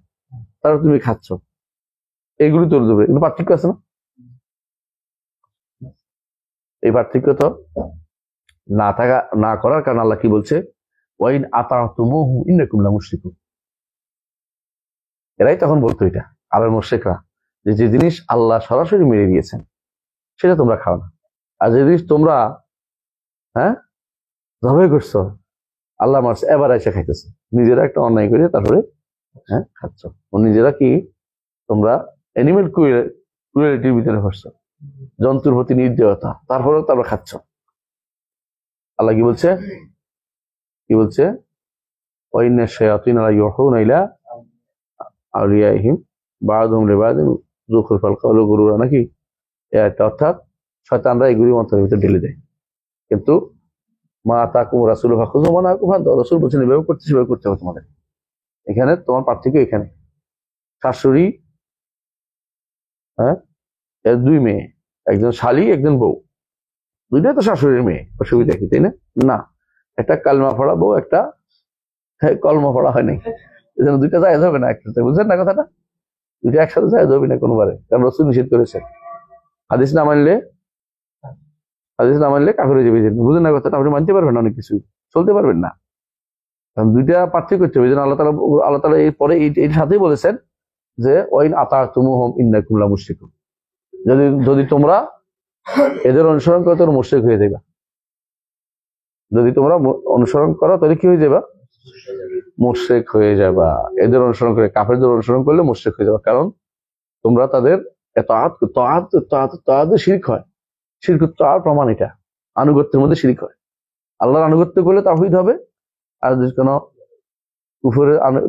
তারপর তুমি খাচ্ছ, এইগুলি তুলে দেবে। এগুলো পার্থক্য আছে না? এই পার্থক্য তো না থাকা, না করার কারণ আল্লাহ কি বলছে, ওয়াইন আতাতুমুহু ইন্নাকুম লামুশরিকুন। এরাই তখন বলতো, এটা আরবের মুশরিকরা, যে জিনিস আল্লাহ সরাসরি মেরে দিয়েছেন সেটা তোমরা খাও না, আর যে জিনিস তোমরা জবাই করছো আল্লাহ মারছে, এবার এসে খাইতেছে, নিজেরা একটা অন্যায় করে তারপরে খাচ্ছ। নিজেরা কি তোমরা অ্যানিমেল ক্রুয়েলিটির ভিতরে পড়ছো, জন্তুর প্রতি নির্দয়তা, তারপরেও তারপর খাচ্ছ। আল্লাহ কি বলছে, কি বলছে, ওয়াইন্না শায়াতিন লা ইউহুনা ইলা আউলিয়াইহিম বা'দুহুম লিবা'দিন যুখরুফাল কওলি গুরুরা, নাকি? এটা অর্থাৎ শয়তানরা এগুলি অন্তরের ভিতরে ঢেলে দেয়। কিন্তু মা আতাকুম রাসূলুহু ফাখুযুহু ওয়া নাহাকুম আনহু, রাসূল বলছেন এভাবে করতে, সেভাবে করতে হবে তোমাদের। এখানে তোমার পার্থক্য এখানে, শাশুড়ি, এর দুই মেয়ে, একজন শালি একজন বউ, দুইটাই তো শাশুড়ির মেয়ে, অসুবিধা কি, তাই না? না, একটা কালমা পড়া বউ, একটা কলমা পড়া হয় নাই, এজন্য দুইটা জায়েজ হবে না একসাথে, বুঝলেন না কথাটা? দুইটা একসাথে জায়েজ হবে না কোনোবারে, কারণ রাসূল নিষেধ করেছে। হাদিস না মানলে কাফের হয়ে যাবে, বুঝলেন না কথাটা? আপনি মানতে পারবেন না, অনেক কিছু চলতে পারবেন না, কারণ দুইটা পার্থক্য করতে হবে। আল্লাহ তাআলা এরপরে এর সাথেই বলেছেন যে ওয়াইন আতাতুমুহুম ইন্নাকুম লামুশরিকুন, যদি তোমরা এদের অনুসরণ করো তোমরা মুশরিক হয়ে যাবে। যদি তোমরা অনুসরণ করো তাহলে কি হয়ে যাবে? মুশরিক হয়ে যাবা। এদের অনুসরণ করে, কাফেরদের অনুসরণ করলে মুশরিক হয়ে যাবে, কারণ তোমরা তাদের তাআত শিরক হয়। শিরক তাআত প্রমাণ, এটা আনুগত্যের মধ্যে শিরক হয়। আল্লাহর আনুগত্য করলে তাওহীদ হবে, আর যদি কোনো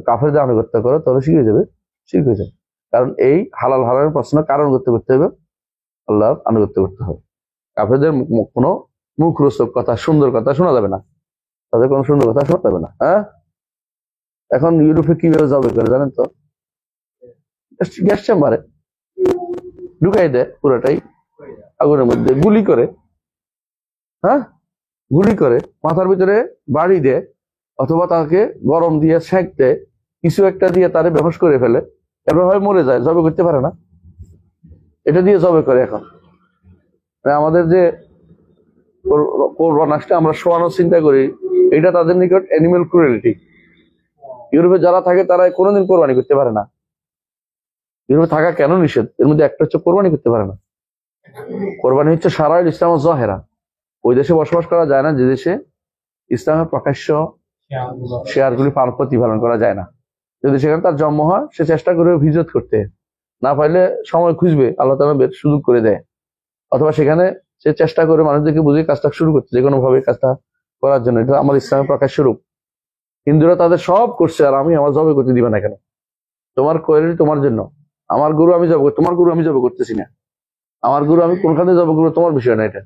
কাফেরদের আনুগত্য করো তাহলে শিরক হয়ে যাবে, শিরক হয়ে যাবে। কারণ এই হালাল হারামের প্রশ্ন কারণ করতে হবে, আল্লাহর আনুগত্য করতে হবে। কাফেরদের কোনো মুখরোচক কথা, সুন্দর কথা শোনা যাবে না, তাদের কোনো সুন্দর কথা শোনা যাবে না। এখন ইউরোপে কিভাবে জবে করে জানেন তো? গ্যাস চেম্বারে ঢুকাই দেয় পুরোটাই, আগুনের মধ্যে গুলি করে, গুলি করে মাথার ভিতরে বাড়ি দেয়, অথবা তাকে গরম দিয়ে সেঁক দেয়, কিছু একটা দিয়ে তারে বেহোশ করে ফেলে, এবার হয় মরে যায়, জবে করতে পারে না, এটা দিয়ে জবে করে। এখন আমাদের যে কোরবান আসলে আমরা শোয়ানোর চিন্তা করি, এটা তাদের নিকট অ্যানিমেল ক্রুয়েলিটি। ইউরোপে যারা থাকে তারা কোনোদিন কোরবানি করতে পারে না। ইউরোপে থাকা কেন নিষেধ? এর মধ্যে একটা হচ্ছে কোরবানি করতে পারে না। কোরবানি হচ্ছে শারাউল ইসলাম যাহেরা, ওই দেশে বসবাস করা যায় না যে দেশে ইসলামের প্রকাশ্য শেয়ারগুলি প্রতিপালন করা যায় না। যদি সেখানে তার জন্ম হয়, সে চেষ্টা করবে হিজরত করতে, না পাইলে সময় খুঁজবে, আল্লাহ তাআলা সুযোগ করে দেয়, অথবা সেখানে সে চেষ্টা করে মানুষদেরকে বুঝিয়ে কাজটা শুরু করতে, যে কোনো ভাবে কাজটা করার জন্য। এটা আমার ইসলামের প্রকাশ্য রূপ। হিন্দুরা তাদের সব করছে, আর আমি আমার জবে করতে দিবে না কেন? তোমার কোয়ালিটি তোমার জন্য, আমার গুরু আমি জব, তোমার গুরু আমি জব করতেছি না, আমার গুরু আমি কোনখানে জব করবো তোমার বিষয় না। এটা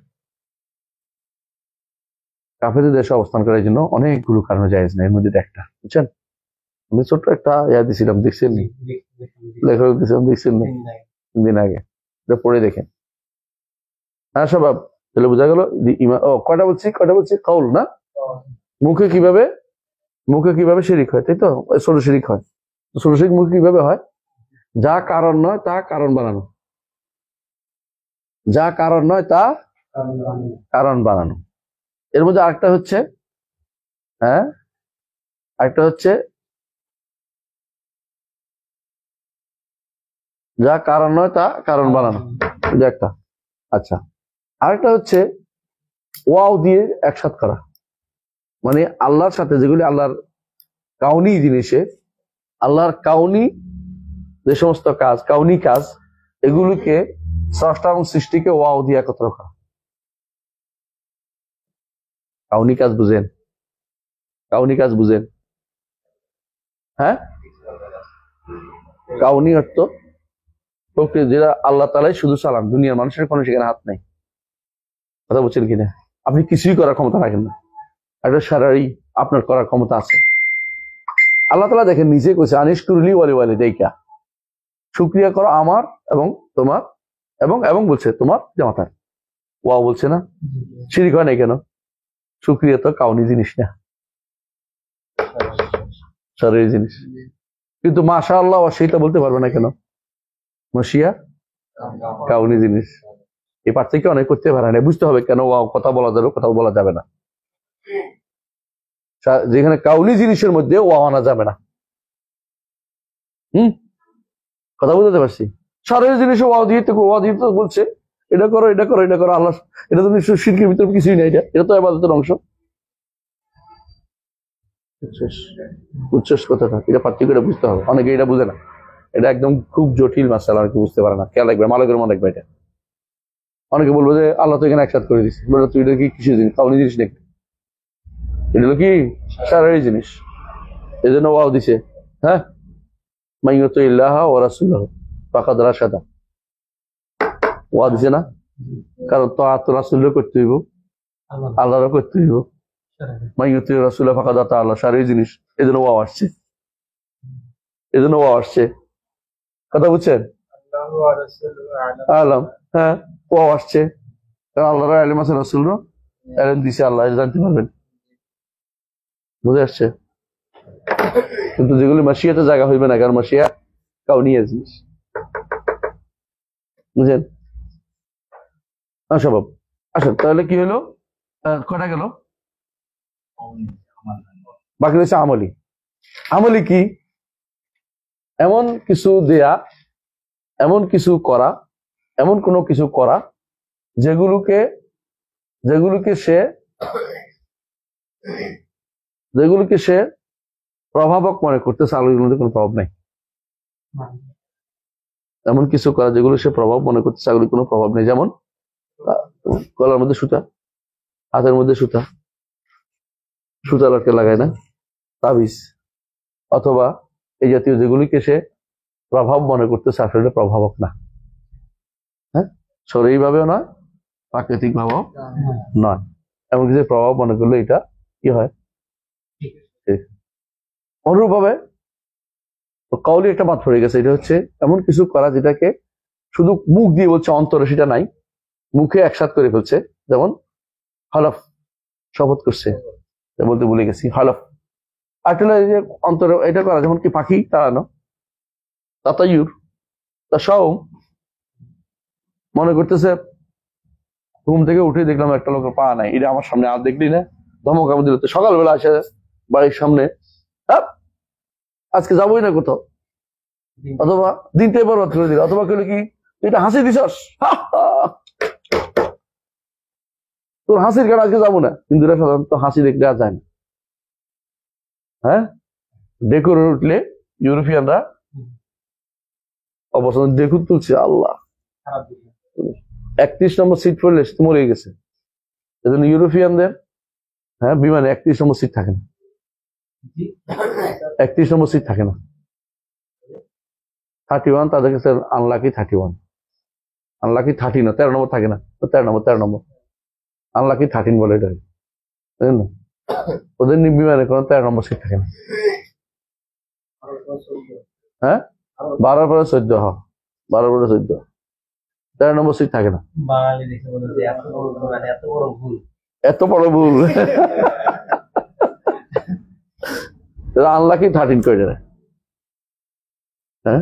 কাফেরদের দেশে অবস্থান করার জন্য অনেকগুলো কারণ জায়েজ না, এর মধ্যে একটা, বুঝছেন? আমি ছোট্ট একটা দিছিলাম, দেখছেন নি? লেখক দিছিলাম, দেখছেন নি? দিন আগে, পড়ে দেখেন। হ্যাঁ স্বভাব, তাহলে বোঝা গেল। কয়টা বলছি কওল না, মুখে কিভাবে শিরিক হয়, তাই তো? ছোট শিরিক হয়। ছোট শিরিক মুখে কিভাবে হয়? যা কারণ নয় তা কারণ বানানো, যা কারণ নয় তা কারণ বানানো। এর মধ্যে আরেকটা হচ্ছে, যা কারণ নয় তা কারণ বানানো, একটা। আচ্ছা, আরেকটা হচ্ছে ওয়াও দিয়ে একসাথ করা, মানে আল্লাহর সাথে যেগুলি আল্লাহর কাউনি জিনিসে, আল্লাহর কাউনি যে সমস্ত কাজ, কাউনি কাজ, এগুলিকে স্রষ্টা এবং সৃষ্টিকে ওয়াও দিয়ে একত্র করা। কাউনি কাজ বুঝেন? কাউনি কাজ বুঝেন? হ্যাঁ, কাউনি অর্থ প্রকৃতি, যেটা আল্লাহ তাআলাই শুধু চালান, দুনিয়ার মানুষের কোনো সেখানে হাত নাই। কথা বলছেন কিনা? আপনি কিছুই করার ক্ষমতা রাখেন না, একটা সারাই আপনার করার ক্ষমতা আছে। আল্লাহ তাআলা দেখেন নিজে কইছে আনিশকুরলি ওয়ালি ওয়ালিদাইকা, শুকরিয়া করো আমার এবং তোমার এবং এবং বলছে তোমার জামাতার। ওয়াও বলছে না? শিরিক হয় নাই কেন? শুকরিয়া তো কাউনি জিনিস না, শারীরিক জিনিস। কিন্তু মাশাআল্লাহ সেটা বলতে পারবে না কেন? মশিয়া কাউনি জিনিস। এই পার্থক্য অনেক করতে পারে না, বুঝতে হবে কেন ওয়াও কথা বলা যাবে, কথা বলা যাবে না। যেখানে কাউনি জিনিসের মধ্যে ওয়াও আনা যাবে না। কথা বুঝতে পারছি? শারীরিক জিনিসে ওয়াও দিয়ে তো বলছে এটা করো, এটা করো, এটা করো। আল্লাহ এটা তো নিশ্চয় শিরকের ভিতরে কিছুই না, এটা তো ইবাদতের অংশ। উচ্ছ্বাস কথাটা, এটা পার্থক্যটা বুঝতে হবে। অনেকে এটা বুঝে না, এটা একদম খুব জটিল মাসালা, অনেকে বুঝতে পারে না। খেয়াল রাখবে, মালকের মনে রাখবে এটা। অনেকে বলবো যে আল্লাহ তো এখানে একসাথ করে দিচ্ছে, বলে তুই এটা কি কিছু জিনিস, কাউনি জিনিস নাকি? এটা হলো কি শারীরিক জিনিস, এই জন্য ওয়াও দিছে। হ্যাঁ, মাইয়ুতু ইল্লাহ ওয়া রাসূলুহু ফাকাদ রাশাদা, ওয়াও দিছে না? কারণ তো রাসূলও করতে হইব, আল্লাহরও করতে হইব। মাইয়ুতু রাসূলুহু ফাকাদ আতা আল্লাহ, শারীরিক জিনিস, এই জন্য ওয়াও আসছে, এই জন্য ওয়াও আসছে। কথা বুঝছেন? আলম, হ্যাঁ, ওয়াও আসছে কারণ আল্লাহর ইলম আছে, রাসূলও ইলম দিছে, আল্লাহ জানতে পারবেন। বুঝে আসছে? কিন্তু যেগুলি মাশিয়াতে জায়গা হইবে না, কারণ মাশিয়া কাউনিয়া জিনিস। বুঝলেন? স্বভাব। আসেন তাহলে কি হলো, কটা গেল? বাকি রয়েছে আমলি। আমলি কি? এমন কিছু দেয়া, এমন কিছু করা, এমন কোনো কিছু করা যেগুলোকে সে প্রভাবক মনে করতেছে, আলোর মধ্যে কোনো প্রভাব নাই। এমন কিছু করা যেগুলো সে প্রভাব মনে করতেছে, আলোর কোনো প্রভাব নেই। যেমন গলার মধ্যে সুতা, হাতের মধ্যে সুতা, সুতা লটকে লাগায় না, তাবিজ, অথবা এই জাতীয় যেগুলিকে সে প্রভাব মনে করতেছে, আসলে প্রভাবক না। হ্যাঁ, শরীর ভাবেও নয়, প্রাকৃতিক ভাবেও নয়। এমন কিছু প্রভাব মনে করলে এটা কি হয়? অনুরূপ ভাবে কাউলি একটা বাদ পড়ে গেছে, এটা হচ্ছে এমন কিছু করা যেটাকে শুধু মুখ দিয়ে বলছে, অন্তরে সেটা নাই, মুখে একসাথ করে ফেলছে। যেমন হলফ, শপথ করছে, বলতে ভুলে গেছি, হলফ। আসলে এই যে অন্তরে এটা করা, যেমন কি পাখি তাড়ানো, তাতায়ুর, তা সব মনে করতেছে ঘুম থেকে উঠে দেখলাম একটা লোকের পা নাই, এটা আমার সামনে আর দেখলি না, ধমক আমি দিল। সকালবেলা আসে বাড়ির সামনে, আজকে যাবোই না কোথাও, অথবা দিনটাই বরবাদ করে দিল, অথবা কেউ কি এটা হাসি দিছস, তোর হাসির কারণে আজকে যাবো না। কিন্তু এরা সাধারণত হাসি দেখলে আর যায় না। হ্যাঁ, ডেকোর উঠলে ইউরোপিয়ানরা অবসর ডেকুর তুলছে, আল্লাহ 31 নম্বর সিট পড়লে সে মরে গেছে। এজন্য ইউরোপিয়ানদের বিমানে 31 নম্বর সিট থাকে না, 31 নম্বর সিট থাকে না। 31 তাদের কাছে আনলাকি, 31 আনলাকি, 13 না, 13 নম্বর থাকে না, 13 নম্বর আনলাকি 13 বলে এটা, বুঝলেন না? ওদের বিমানে কোনো 13 নম্বর সিট থাকে না। হ্যাঁ, 12 পরে 14, 12 পরে 14, 13 নম্বর সিট থাকে না। এত বড় ভুল আনলাকি 13 করে দেয়। হ্যাঁ,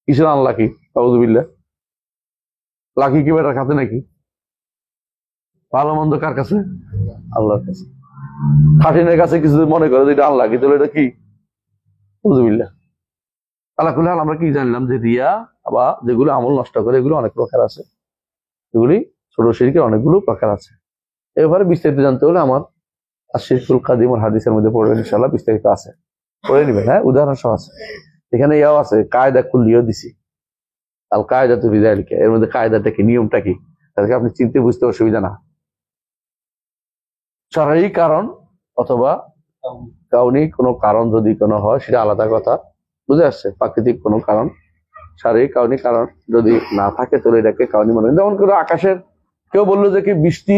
কিসের আনলাকি? আউযুবিল্লাহ। লাকি কি বেটার কাছে নাকি? ভালো মন্দ কার কাছে? আল্লাহর কাছে। 13 কাছে কিছু মনে করে যে এটা আনলাকি, তাহলে এটা কি? আউযুবিল্লাহ। আল্লাহ কুল হাল, আমরা কি জানলাম যে রিয়া বা যেগুলো আমল নষ্ট করে, এগুলো অনেক প্রকার আছে, এগুলি ছোট শিরকের অনেকগুলো প্রকার আছে। এবারে বিস্তারিত জানতে হলে আমার আশিরকুল কাদিমুল হাদিসের মধ্যে পড়বেন ইনশাআল্লাহ, বিস্তারিত আছে, পড়ে নিবেন। হ্যাঁ, উদাহরণ সহ আছে এখানে, ইয়াও আছে, কায়দা কুল্লিও দিছি, আল কায়দা তো বিদায়লিকা, এর মধ্যে কায়দাটা কি, নিয়মটা কি, তাদেরকে আপনি চিনতে বুঝতে অসুবিধা না। শারঈ কারণ অথবা কাউনি কোনো কারণ যদি কোনো হয় সেটা আলাদা কথা, বুঝে আসছে। প্রাকৃতিক কোনো কারণ, শারীরিক কাউনি কারণ যদি না থাকে তাহলে এটাকে কাউনি মনে হয়। যেমন করে আকাশের কেউ বললো যে কি বৃষ্টি,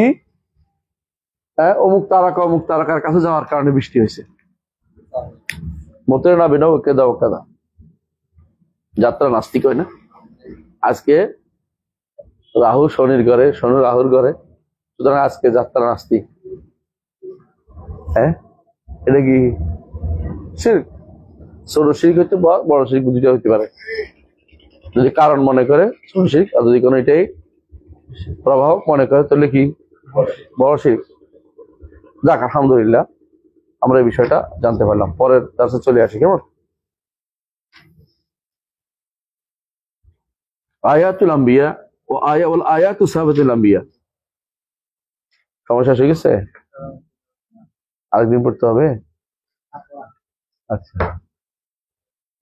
অমুক তারকা অমুক তারকার কাছে যাওয়ার কারণে বৃষ্টি হয়েছে, মতে না বেনা ওকে দাও কাদা, যাত্রা নাস্তিক হয় না। আজকে রাহু শনির ঘরে, শনি রাহুর ঘরে, সুতরাং আজকে যাত্রা নাস্তিক। হ্যাঁ, এটা কি শিরক? ছোট শিরক হইতে বড় শিরক দুইটা হইতে পারে, যদি কারণ মনে করে ছোট শিরক, আর যদি কোনো এটাই প্রভাব মনে করে তাহলে কি বড় শিরক। যাক, আলহামদুলিল্লাহ আমরা এই বিষয়টা জানতে পারলাম। পরের কাছে চলে আসি, কেমন? আয়াতুল আম্বিয়া ও আয়াতু সাহাবাতুল আম্বিয়া। সমস্যা হয়ে গেছে, আরেকদিন পড়তে হবে। আচ্ছা,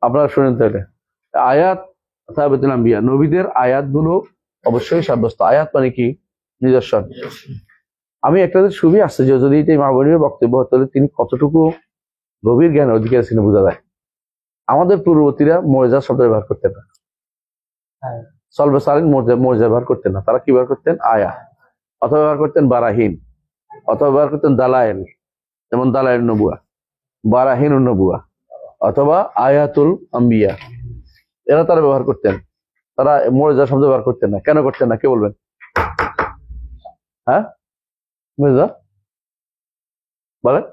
আপনারা শুনেন তাহলে। আয়াত সাহাবাতুল আম্বিয়া, নবীদের আয়াতগুলো অবশ্যই সাব্যস্ত। আয়াত মানে কি? নিদর্শন। আমি একটা সুবি আসছে যে যদি এটা মাহবুবের বক্তব্য তাহলে তিনি কতটুকু গভীর জ্ঞান অধিকার ছিলেন বোঝা যায়। আমাদের পূর্ববর্তীরা মর্যাদা শব্দ ব্যবহার করতেন না, সলবে সালিন মর্যাদা ব্যবহার করতেন না। তারা কি ব্যবহার করতেন? আয়া, অথবা ব্যবহার করতেন বারাহিন, অথবা ব্যবহার করতেন দালায়েল, যেমন দালায়েল নবুয়া, বারাহিন নবুয়া, অথবা আয়াতুল আম্বিয়া, এরা তারা ব্যবহার করতেন। তারা মর্যাদা শব্দ ব্যবহার করতেন না। কেন করতেন না, কে বলবেন? হ্যাঁ, মর্যাদা বলেন,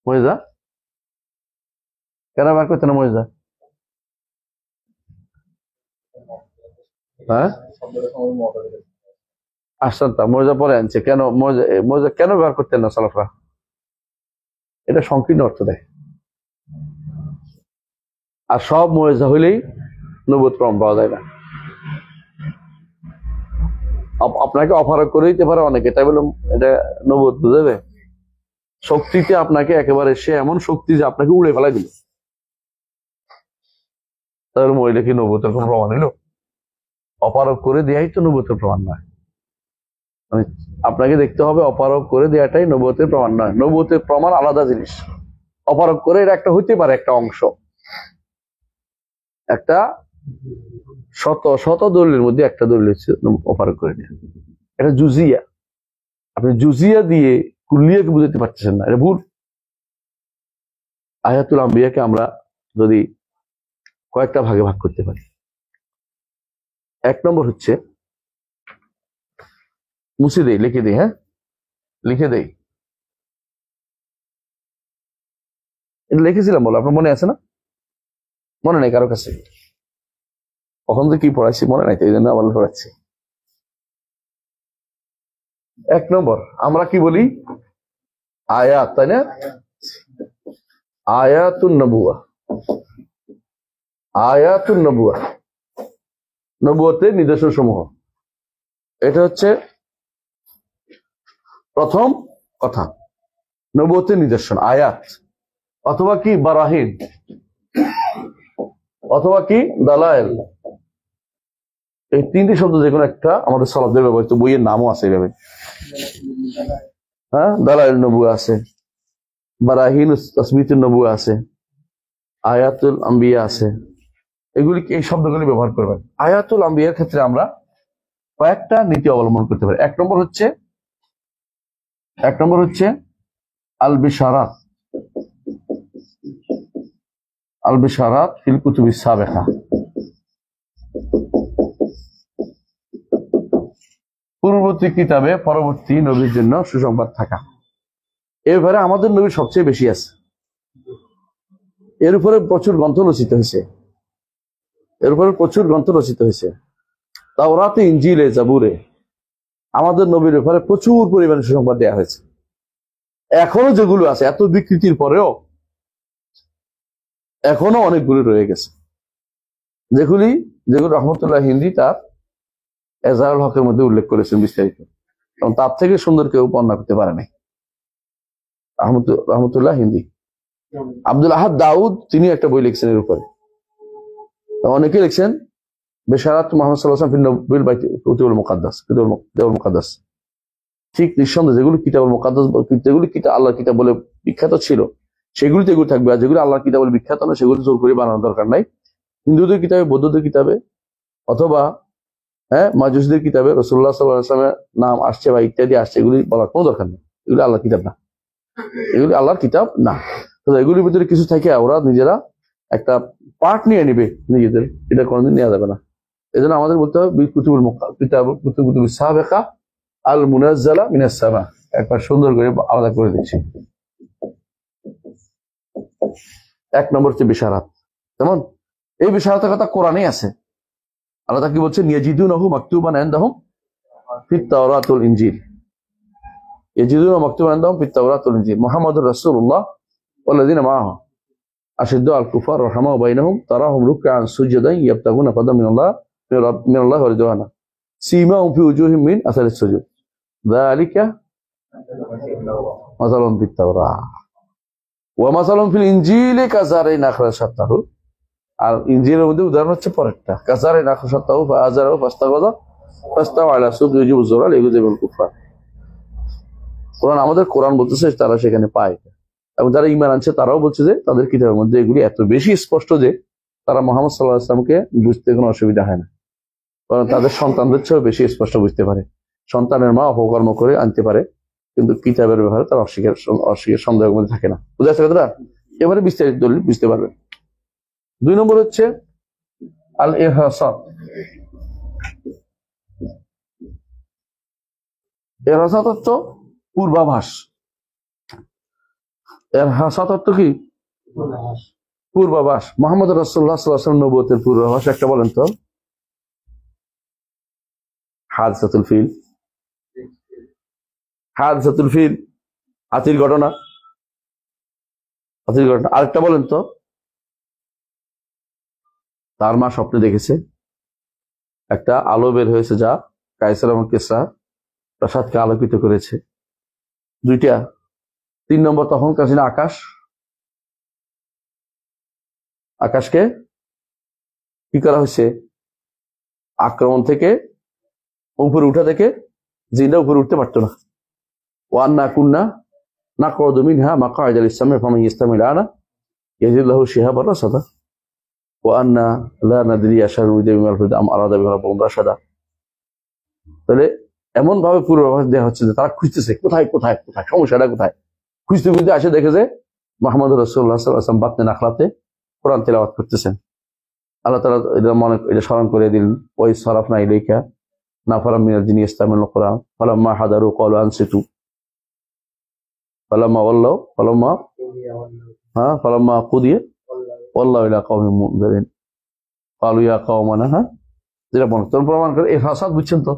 মর্যাদা কেন ব্যবহার করতেন না মর্যাদা? হ্যাঁ, আসছেন তা মর্যাদা পরে আনছে কেন? মর্যাদা কেন ব্যবহার করতেন না সালাফরা? এটা সংকীর্ণ অর্থ দেয়। আর সব মর্যাদা হইলেই নবুয়ত প্রমাণ পাওয়া যায় না। আপনাকে অফার করে দিতে পারে অনেকে, তাই বলে এটা নবুয়ত বুঝাবে? শক্তিতে আপনাকে একেবারে, সে এমন শক্তি যে আপনাকে উড়ে ফেলাই দিল, তাহলে মহিলা কি নবুয়তের কোন প্রমাণ হইল? অপারক করে দেয়াই তো নবুয়তের প্রমাণ নয়। মানে আপনাকে দেখতে হবে অপারক করে দেয়াটাই নবুয়তের প্রমাণ নয়। নবুয়তের প্রমাণ আলাদা জিনিস। অপারক করে এটা একটা হইতে পারে, একটা অংশ, একটা শত শত দলিলের মধ্যে একটা দলিল হচ্ছে অপারক করে দেয়া। এটা জুজিয়া, আপনি জুজিয়া দিয়ে কুল্লিয়াকে বুঝাতে পারতেছেন না, এটা ভুল। আয়াতুল আম্বিয়াকে আমরা যদি কয়েকটা ভাগে ভাগ করতে পারি, এক নম্বর হচ্ছে, মুছে দেই, লিখে দেই, হ্যাঁ লিখে দেই, এটা লিখেছিলাম বলো, আপনার মনে আছে না? মনে নাই কারো কাছে? কখন তো কি পড়াইছি মনে নাই, তো এই জন্য আবার পড়াচ্ছি। এক নম্বর আমরা কি বলি? আয়াত, তাই না? আয়াতুন নবুয়া, আয়াতুন নবুয়া, নবুয়তের নিদর্শন সমূহ। এটা হচ্ছে প্রথম কথা, নবুয়তের নিদর্শন আয়াত, অথবা কি বারাহিন, অথবা কি দালায়েল। এই তিনটি শব্দ যে কোনো একটা আমাদের সালাফদের ব্যবহৃত, বইয়ের নামও আছে এইভাবে। হ্যাঁ, দালায়েল নবুয়া আছে, বারাহিন তাসবিতুন নবুয়া আছে, আয়াতুল আম্বিয়া আছে। এগুলি, এই শব্দগুলি ব্যবহার করবেন। আয়াতুল আম্বিয়ার ক্ষেত্রে আমরা কয়েকটা নীতি অবলম্বন করতে পারি। এক নম্বর হচ্ছে আল বিশারাত, আল বিশারাত ফিল কুতুবিস সাবেকা, পূর্ববর্তী কিতাবে পরবর্তী নবীর জন্য সুসংবাদ থাকা। এর ব্যাপারে আমাদের নবীর সবচেয়ে বেশি আছে। এর উপরে প্রচুর গ্রন্থ রচিত হয়েছে, তাওরাতে, ইনজিলে, জাবুরে আমাদের নবীর ব্যাপারে প্রচুর পরিমাণে সুসংবাদ দেওয়া হয়েছে। এখনো যেগুলো আছে, এত বিকৃতির পরেও এখনো অনেকগুলো রয়ে গেছে, যেগুলো রহমতুল্লাহ হিন্দি তার এজাহারুল হকের মধ্যে উল্লেখ করেছেন বিস্তারিত, এবং তার থেকে সুন্দর কেউ বর্ণনা করতে পারে নাই। রহমতুল্লাহ হিন্দি। আব্দুল আহাদ দাউদ তিনি একটা বই লিখছেন এর উপরে। অনেকে লিখছেন বেশারাত মুহাম্মদ সাল্লাল্লাহু আলাইহি ওয়াসাল্লাম বিল বাইতুল মুকাদ্দাস। ঠিক নিঃসন্দেহে যেগুলো কিতাবুল মুকাদ্দাস, যেগুলো কিতাব আল্লাহর কিতাব বলে বিখ্যাত ছিল সেগুলিতে এগুলো থাকবে, আর যেগুলো আল্লাহর কিতাব বলে বিখ্যাত না সেগুলো জোর করে বানানোর দরকার নাই। হিন্দুদের কিতাবে, বৌদ্ধদের কিতাবে, অথবা মাজুসদের কিতাবে রাসূলুল্লাহ সাল্লাল্লাহু আলাইহি ওয়াসাল্লামের নাম আসছে বা ইত্যাদি আসছে, এগুলি বলার কোনো দরকার নেই। এগুলো আল্লাহর কিতাব না, এগুলি আল্লাহর কিতাব না। তো এগুলির ভিতরে কিছু থাকে ওরা নিজেরা একটা পার্ট নিয়ে নিবে নিজেদের, এটা কোনোদিন নেওয়া যাবে না। এই জন্য আমাদের বলতে হবে কুতুবুল সাবিকা আল মুনাজ্জালা মিনাস সামা। একবার সুন্দর করে আলাদা করে দিচ্ছি। এক নম্বর হচ্ছে বিশারাত। যেমন এই বিশারাতের কথা কোরআনেই আছে। আল্লাহ কি বলছেন, ইয়াজিদুনাহু মাকতুবান ইনদাহুম ফিত তাওরাত ওয়াল ইনজিল। ইয়াজিদুনাহু মাকতুবান ইনদাহুম ফিত তাওরাত ওয়াল ইনজিল। মুহাম্মাদুর রাসূলুল্লাহ ওয়াল্লাযিনা মাআহু আশিদ্দু আল কুফার রাহমাউ বাইনাহুম তারাহুম রুকআন সুজদান ইয়াবতাগুনা ফাদলান মিনাল্লাহি ওয়া রিদওয়ানা সীমাহুম ফি উজুহিহিম মিন আসারিস সুজুদ যালিকা মাসালুন ফিত তাওরাত ওয়া মাসালুন ফিল ইনজিলি কাযারিন আখরাজা শাত্তাহু। আর ইনজিলের মধ্যে উদাহরণ হচ্ছে পরেরটা, কাযারিন আখরাজা শাত্তাহু ফাআযারাহু ফাস্তাগাযা ফাস্তাওয়া আলা সুবহি ইউজিবুজ যুরা লিইউযিবুল কুফার। কোরআন আমাদের কোরআন বলতেছে তারা সেখানে পায়, এবং যারা ঈমান আনছে তারাও বলছে যে তাদের কিতাবের মধ্যে এগুলি এত বেশি স্পষ্ট যে তারা মুহাম্মদ সাল্লাল্লাহু আলাইহি ওয়াসাল্লামকে বুঝতে কোনো অসুবিধা হয় না, কারণ তাদের সন্তানদের চেয়েও বেশি স্পষ্ট বুঝতে পারে। সন্তানের মা অপকর্ম করে আনতে পারে, কিন্তু কিতাবের ব্যাপারে তার অস্বীকার সন্দেহের মধ্যে থাকে না। বুঝা যাচ্ছে কথাটা? এবারে বিস্তারিত দলিল বুঝতে পারবে। 2 নম্বর হচ্ছে আল ইহসান। ইহসান অর্থ পূর্বাভাস। ইহসান অর্থ কি? পূর্বাভাস। মুহাম্মদ রাসূলুল্লাহ সাল্লাল্লাহু আলাইহি ওয়াসাল্লাম নবুয়তের পূর্বাভাস একটা বলেন তো। হাদিসাতুল ফিল। হাদিসাতুল ফিল হাতির ঘটনা। হাতির ঘটনা আরেকটা বলেন তো। তার মা স্বপ্নে দেখেছে একটা আলো বের হয়েছে যা কায়সার এবং কিসরা প্রাসাদকে আলোকিত করেছে। 2টা। 3 নম্বর তখনকার ছিল আকাশ। আকাশকে কি করা হয়েছে? আক্রমণ থেকে উপরে উঠা থেকে জিনরা উপরে উঠতে পারতো না। ওয়ান্না কুন্না নাকউদু মিনহা মাকআইদা লিস-সামঈ ফামান ইস্তামি' লানা ইয়াজিদ লাহু শিহাবান রাসাদা ওয়ান্না লা নাদরি আশারু বিমান ফিল আম আরাদা বিহি রাব্বুহুম রাশাদা। তাহলে এমন ভাবে পূর্বাভাস দেওয়া হচ্ছে যে তারা খুঁজতেছে কোথায় কোথায় কোথায়, সমস্যাটা কোথায়। খুঁজতে খুঁজতে আসে দেখে যে মুহাম্মদ রাসূলুল্লাহ সাল্লাল্লাহু আলাইহি ওয়াসাল্লাম বাতনে নাখলাতে কোরআন তেলাওয়াত করতেছেন। আল্লাহ তাআলা এটা স্মরণ করে দিলেন, ওই সারাফনা ইলাইকা নাফারাম মিনাল জিন্নি ইস্তামিউল কুরআন ফালাম্মা হাদারু ক্বালু আনসিতু ফালাম্মা কুদিয়া ওয়াল্লাহু ইলা কওমিন মুনজিরিন ক্বালু ইয়া কওমানা। যেটা প্রমাণ করে ইহসান, বুঝছেন তো?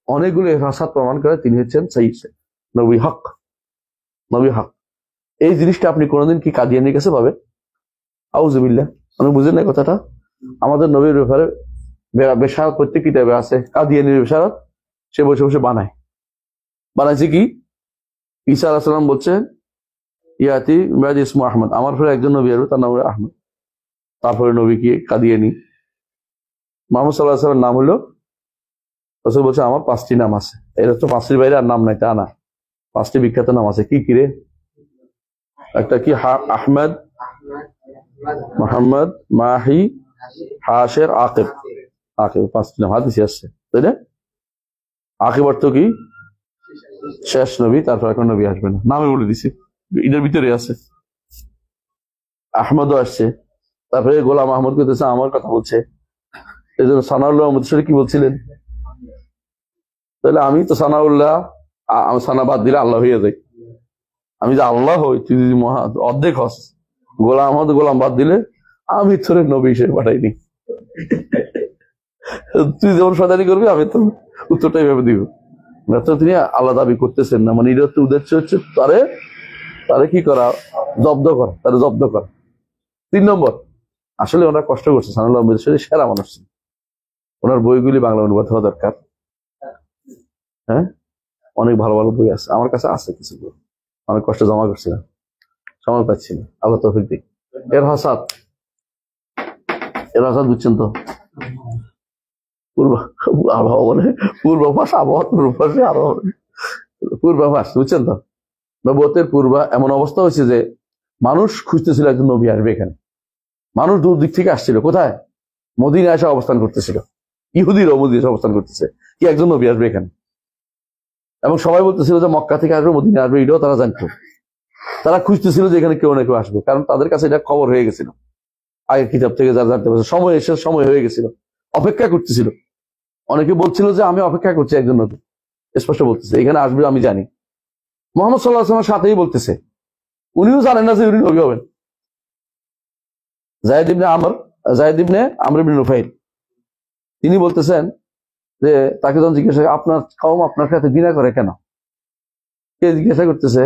অনেকগুলো ইহসান প্রমাণ করে তিনি হচ্ছেন সাইয়্যিদ নবী হক। নবী হক এই জিনিসটা আপনি কোনোদিন কি কাদিয়ানির কাছে পাবেন? আউযুবিল্লাহ। আপনি বুঝেন না কথাটা? আমাদের নবীর ব্যাপারে বেশারত প্রত্যেক কিতাবে আছে। কাদিয়ানির বেশারত সে বসে বসে বানাইছে কি? ঈসা আলাইহিস সালাম বলছেন ইয়াতি মিরাজ ইসমু আহমদ, আমার পরে একজন নবী আসবে তার নাম হলো আহমদ। তারপরে নবী কি? কাদিয়ানি। মুহাম্মদ সাল্লাল্লাহু আলাইহি ওয়াসাল্লাম নাম হলো, রাসূল বলছে আমার 5টি নাম আছে। এর তো 5টির বাইরে আর নাম নাই, তা না। 5টি বিখ্যাত নাম আছে। কি কি রে? একটা কি? আহমদ, মুহাম্মদ, মাহি, হাশির, আকিব। আকিব 5টি নাম হাদিসে আছে, তাই না? আকিব অর্থ কি? শেষ নবী, তারপর এখন নবী আসবে না। নামে বলে দিছি, এটার ভিতরে আছে। আহমদও আসছে, তারপরে গোলাম আহমদ করতেছে আমার কথা বলছে। এই জন্য সানাউল্লাহ আহমদ কি বলছিলেন? তাহলে আমি তো সানাউল্লাহ, আমি সানা বাদ দিলে আল্লাহ হয়ে যাই। আমি যে আল্লাহ হই, তুই যদি অর্ধেক হস। গোলাম আহমদ গোলাম বাদ দিলে আমি তোর নবী হিসেবে পাঠাইনি। তুই যেমন শয়তানি করবি আমি তো উত্তরটা এইভাবে দিব। তিনি আল্লাহ দাবি করতেছেন না, মানে এটা উদ্দেশ্য হচ্ছে তারে কি করা? জব্দ করা, তারা জব্দ করা। 3 নম্বর, আসলে ওনারা কষ্ট করছে। সানাউল্লাহ আহমদ সেরা মানুষ। ওনার বইগুলি বাংলা অনুবাদ হওয়া দরকার। হ্যাঁ, অনেক ভালো ভালো বই আছে, আমার কাছে আছে কিছু বই। অনেক কষ্ট জমা করছিলাম, সময় পাচ্ছি না, আল্লাহ তৌফিক দিক। এর হাসাদ বুঝছেন তো, পূর্ব আবহাওয়া বলে, পূর্বাভাস আবহাওয়া, পূর্বাভাসে আরো পূর্বাভাস, বুঝছেন তো। নবুয়তের এমন অবস্থা হয়েছে যে মানুষ খুঁজতেছিল একজন নবী আসবে এখানে। মানুষ দূর দিক থেকে আসছিল, কোথায়? মদিনায় এসে অবস্থান করতেছিল, ইহুদিরাও মদিনায় এসে অবস্থান করতেছে, কি একজন নবী আসবে এখানে। এবং সবাই বলতেছিল যে মক্কা থেকে আসবে, মদিনায় আসবে, এটাও তারা জানতো। তারা খুঁজতেছিল যে এখানে কেউ না কেউ আসবে, কারণ তাদের কাছে এটা খবর হয়ে গেছিল আগের কিতাব থেকে, যারা জানতে পারছে সময় এসে সময় হয়ে গেছিল, অপেক্ষা করতেছিল। অনেকে বলছিল যে আমি অপেক্ষা করছি একজন নবী, স্পষ্ট বলতেছে এখানে আসবে, আমি জানি। মোহাম্মদ সাল্লাল্লাহু আলাইহি ওয়াসাল্লামের সাথেই বলতেছে, উনিও জানেন না যে উনি নবী হবেন। যায়েদ ইবনে আমর ইবনে নুফাইল, তিনি বলতেছেন যে তাকে যখন জিজ্ঞাসা, আপনার কওম আপনার সাথে ঘৃণা করে কেন? কে জিজ্ঞাসা করতেছে?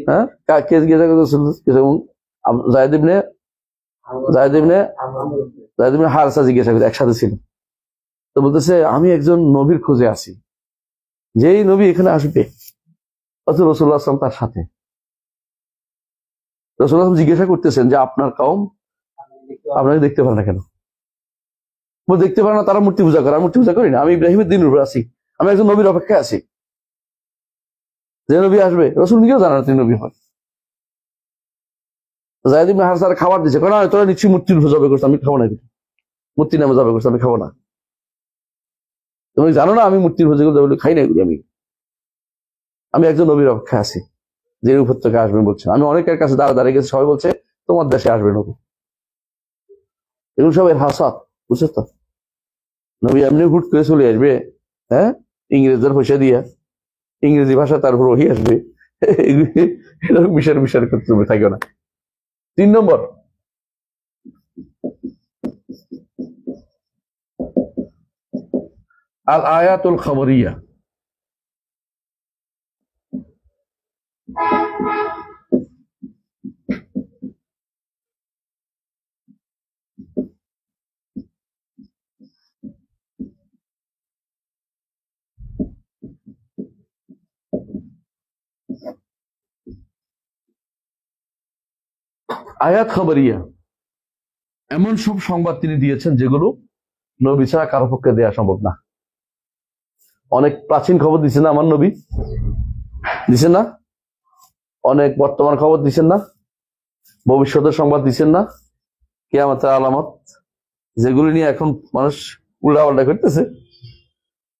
হ্যাঁ, কে জিজ্ঞাসা করতেছিল? যায়েদ ইবনে হারসা জিজ্ঞাসা করতে, একসাথে ছিল। তো বলতেছে আমি একজন নবীর খোঁজে আছি, যেই নবী এখানে আসবে। অথচ রাসূলুল্লাহ সাল্লাল্লাহু আলাইহি ওয়াসাল্লাম তার সাথে। রাসূলুল্লাহ জিজ্ঞাসা করতেছেন যে আপনার কওম আপনাকে দেখতে পারে না কেন? দেখতে পারে না, তারা মূর্তি পূজা করে, আমি মূর্তি পূজা করি না, আমি ইব্রাহিমের দিনের উপর আছি, আমি একজন নবীর অপেক্ষায় আছি, যে নবী আসবে। রাসূল নিজেও জানেন না তিনি নবী হন। যায়েদ ইবনে হারসার খাবার দিচ্ছে, কারণ তোরা নিশ্চয়ই মূর্তির উপর জবে করছো, আমি খাবো না, মূর্তি নামে জবে করছো, আমি খাবো না। তুমি জানো না আমি মূর্তির উপর জবে খাই না, আমি একজন নবীর অপেক্ষায় আছি, যে উপর থেকে আসবেন বলছেন। আমি অনেকের কাছে দাঁড়িয়ে গেছি, সবাই বলছে তোমার দেশে আসবে নবী। এগুলো সব এর হাসাত, বুঝছো তো। নবী এমনি হুট করে চলে আসবে, হ্যাঁ, ইংরেজদের পয়সা দিয়া, ইংরেজি ভাষা তার উপর ওহী আসবে, এরকম বিষয় করতে তুমি থাকো না। 3 নম্বর, আল আয়াতুল খবরিয়া। আয়াত খবরিয়া এমন সব সংবাদ তিনি দিয়েছেন যেগুলো নবী ছাড়া কারো পক্ষে দেওয়া সম্ভব না। অনেক প্রাচীন খবর দিচ্ছেন না আমার নবী, দিচ্ছেন না? অনেক বর্তমান খবর দিচ্ছেন না? ভবিষ্যতের সংবাদ দিচ্ছেন না? কিয়ামতের আলামত, যেগুলো নিয়ে এখন মানুষ উল্টাপাল্টা করতেছে,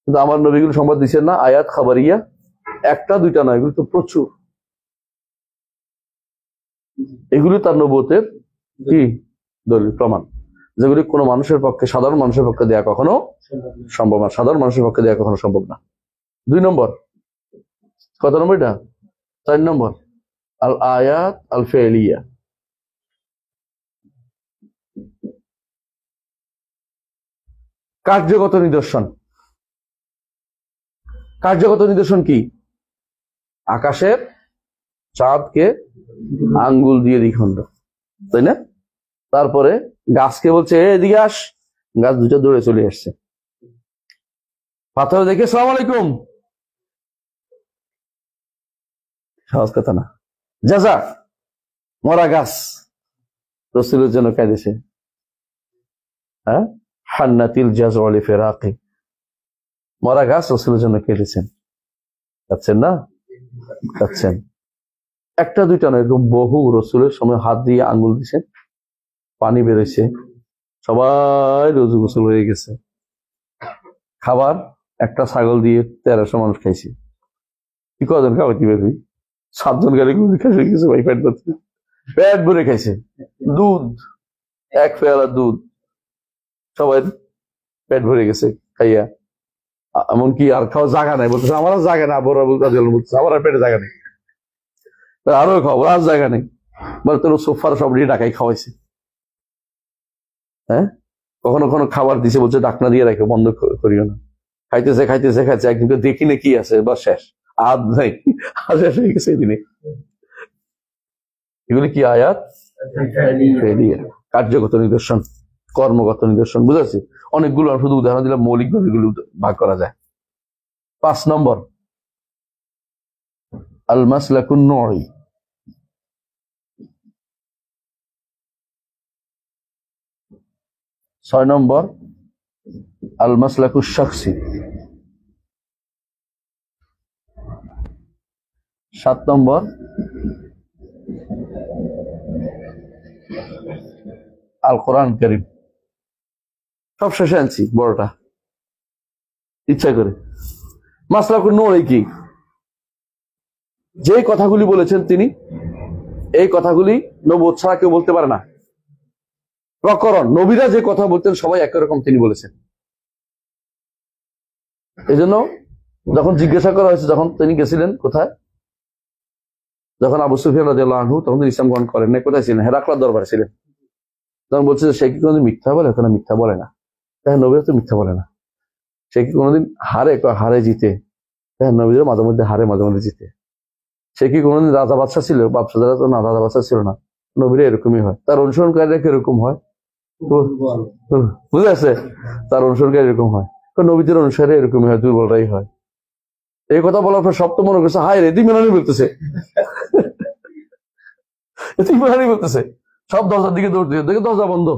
কিন্তু আমার নবীগুলো সংবাদ দিচ্ছেন না। আয়াত খবরিয়া একটা দুইটা নয়, এগুলো তো প্রচুর। এগুলি তার নবুয়তের কি দলিল, প্রমাণ, যেগুলি কোনো মানুষের পক্ষে, সাধারণ মানুষের পক্ষে দেয়া কখনো সম্ভব না, সাধারণ মানুষের পক্ষে দেয়া কখনো সম্ভব না। 2 নম্বর, কত নম্বর এটা? 4 নম্বর, আল আয়াত আল ফেলিয়া। কার্যগত নিদর্শন। কার্যগত নিদর্শন কি? আকাশের চাঁদকে আঙ্গুল দিয়ে দ্বিখণ্ড, তাই না? তারপরে গাছকে বলছে এদিকে আস, গাছ দুটো দৌড়ে চলে আসছে। পাথর দেখে আসসালামু আলাইকুম, সহজ কথা না। জাযা, মরা গাছ রাসূলের জন্য কাঁদেছে, হ্যাঁ, হান্নাতিল জাযা লি ফিরাকি, মরা গাছ রাসূলের জন্য কেঁদেছেন। কাঁদছেন না? কাঁদছেন। একটা দুইটা নয়, বহু রাসূলের সময় হাত দিয়ে আঙ্গুল দিয়েছেন, পানি বেরোইছে, সবাই রুজু গোসল হয়ে গেছে। খাবার একটা ছাগল দিয়ে 1300 মানুষ খাইছে। কি কজন খাওয়াইতে পারবি? 7 জন গাড়ি খাইছে কিছু ভাই, পেট ভরে খাইছে। দুধ, 1 পেয়ালা দুধ, সবাই পেট ভরে গেছে খাইয়া। এমনকি আর খাওয়া জায়গা নাই, বলতেছে আমার জায়গা না, বড় বলতেছে আমার পেটে জায়গা নেই, আরো খাওয়া, আর জায়গা নেই, বলে তোর সোফার সব ঢাকাই খাওয়াইছে। হ্যাঁ, কখনো কখনো খাবার দিছে, বলছে ডাকনা দিয়ে রাখো, বন্ধ করিও না। খাইতেছে খাইতেছে খাইছে, একদিনকে দেখি না কি আছে, বা শেষ, আর নাই, আর শেষ হয়ে গেছে এদিনে। এগুলি কি আয়াত? কার্যগত নিদর্শন, কর্মগত নিদর্শন, বুঝাচ্ছি। অনেকগুলো শুধু উদাহরণ দিলাম, মৌলিকভাবে এগুলো ভাগ করা যায়। 5 নম্বর, আল মাসলাকুন নুই। 6 নম্বর আল মাসলাকুশ শাখসি। 7 নম্বর আল কোরআন কারীম। সব শেষে আনছি বড়টা ইচ্ছা করে। মাসলাকুন নুই কি? যে কথাগুলি বলেছেন তিনি, এই কথাগুলি নবুয়ত ছাড়া কেউ বলতে পারে না। প্রকরণ নবীরা যে কথা বলতেন সবাই একই রকম তিনি বলেছেন। এই জন্য যখন জিজ্ঞাসা করা হয়েছে, যখন তিনি গেছিলেন কোথায়, যখন আবু সুফিয়ান রাদিয়াল্লাহু আনহু, তখন তিনি ইসলাম গ্রহণ করেন না, কোথায় ছিলেন? হেরাক্লার দরবারে ছিলেন। তখন বলছে সে কি কোনোদিন মিথ্যা বলে? ওখানে মিথ্যা বলে না। হ্যাঁ, নবীরা তো মিথ্যা বলে না। সে কি কোনোদিন হারে জিতে? হ্যাঁ, নবীরা মাঝে মধ্যে হারে, মাঝে মধ্যে জিতে। সে কি কোনোদিন রাজা বাদশা ছিল? বাদশারা তো না, রাজা বাদশা ছিল না। নবীরা এরকমই হয়। তার অনুসরণকারীরা কিরকম হয়? বুঝে আসছে? তার অনুসরণকারী এরকম হয়। নবীদের অনুসারে এরকমই হয়, দুর্বলরাই হয়। এই কথা বলার পর সব তো মনে করছে হায় রে এতিমখানারই বলতেছে, এতিমখানারই বলতেছে। সব দরজার দিকে দৌড় দিয়ে, দেখে দরজা বন্ধ।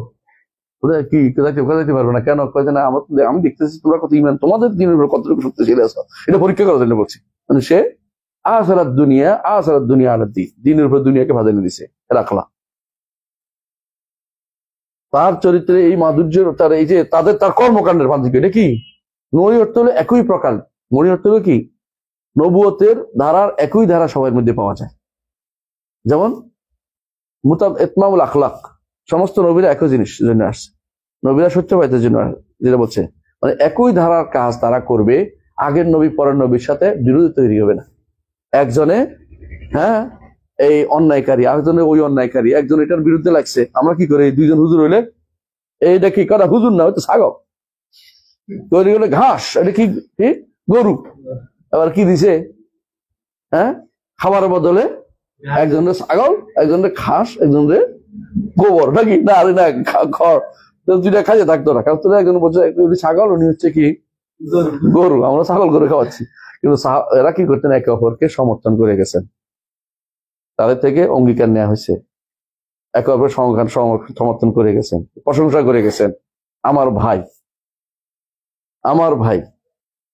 কি যাইতে পারবো না কেন? না, আমি দেখতেছি তোমরা কত ইমান, তোমাদের দিনের উপর কতটুকু শক্তিশালী আছো, এটা পরীক্ষা করার জন্য বলছি। মানে সে আসারাত দুনিয়া আলাদ্দিন, দিনের উপর দুনিয়াকে ভাজানি দিছে রাখলা। তার চরিত্রে এই মাধুর্য, তার এই যে তার কর্মকাণ্ডের মাধুর্য, এটা কি? নবী অর্থ হলো একই প্রকার। নবী অর্থ হলো কি? নবুয়তের ধারার একই ধারা সবার মধ্যে পাওয়া যায়। যেমন ইতমামুল আখলাক, সমস্ত নবীরা একই জিনিস জন্য আসছে। নবীরা সত্যবাদিতার জন্য, যেটা বলছে মানে একই ধারার কাজ তারা করবে। আগের নবী পরের নবীর সাথে বিরোধী তৈরি হবে না। একজনে এই অন্যায়কারী, আরেকজনে ওই অন্যায়কারী, একজন এটার বিরুদ্ধে লাগছে, আমরা কি করি? দুইজন হুজুর হইলে এইটা কি কথা? হুজুর না, হয়তো ছাগল তৈরি হলে ঘাস, এটা কি গরু। আবার কি দিছে? খাবারের বদলে একজনের ছাগল, একজনের ঘাস, একজনের গোবর, নাকি? না আরে না, খড়। দুইটা খাইয়ে থাকতো না, কারণ তোরা একজন বলছে ছাগল, উনি হচ্ছে কি গরু। আমরা ছাগল করে খাওয়াচ্ছি। কিন্তু এরা কি করতেন? একে অপরকে সমর্থন করে গেছেন, তাদের থেকে অঙ্গীকার নেওয়া হয়েছে, একে অপরের সমর্থন করে গেছেন, প্রশংসা করে গেছেন। আমার ভাই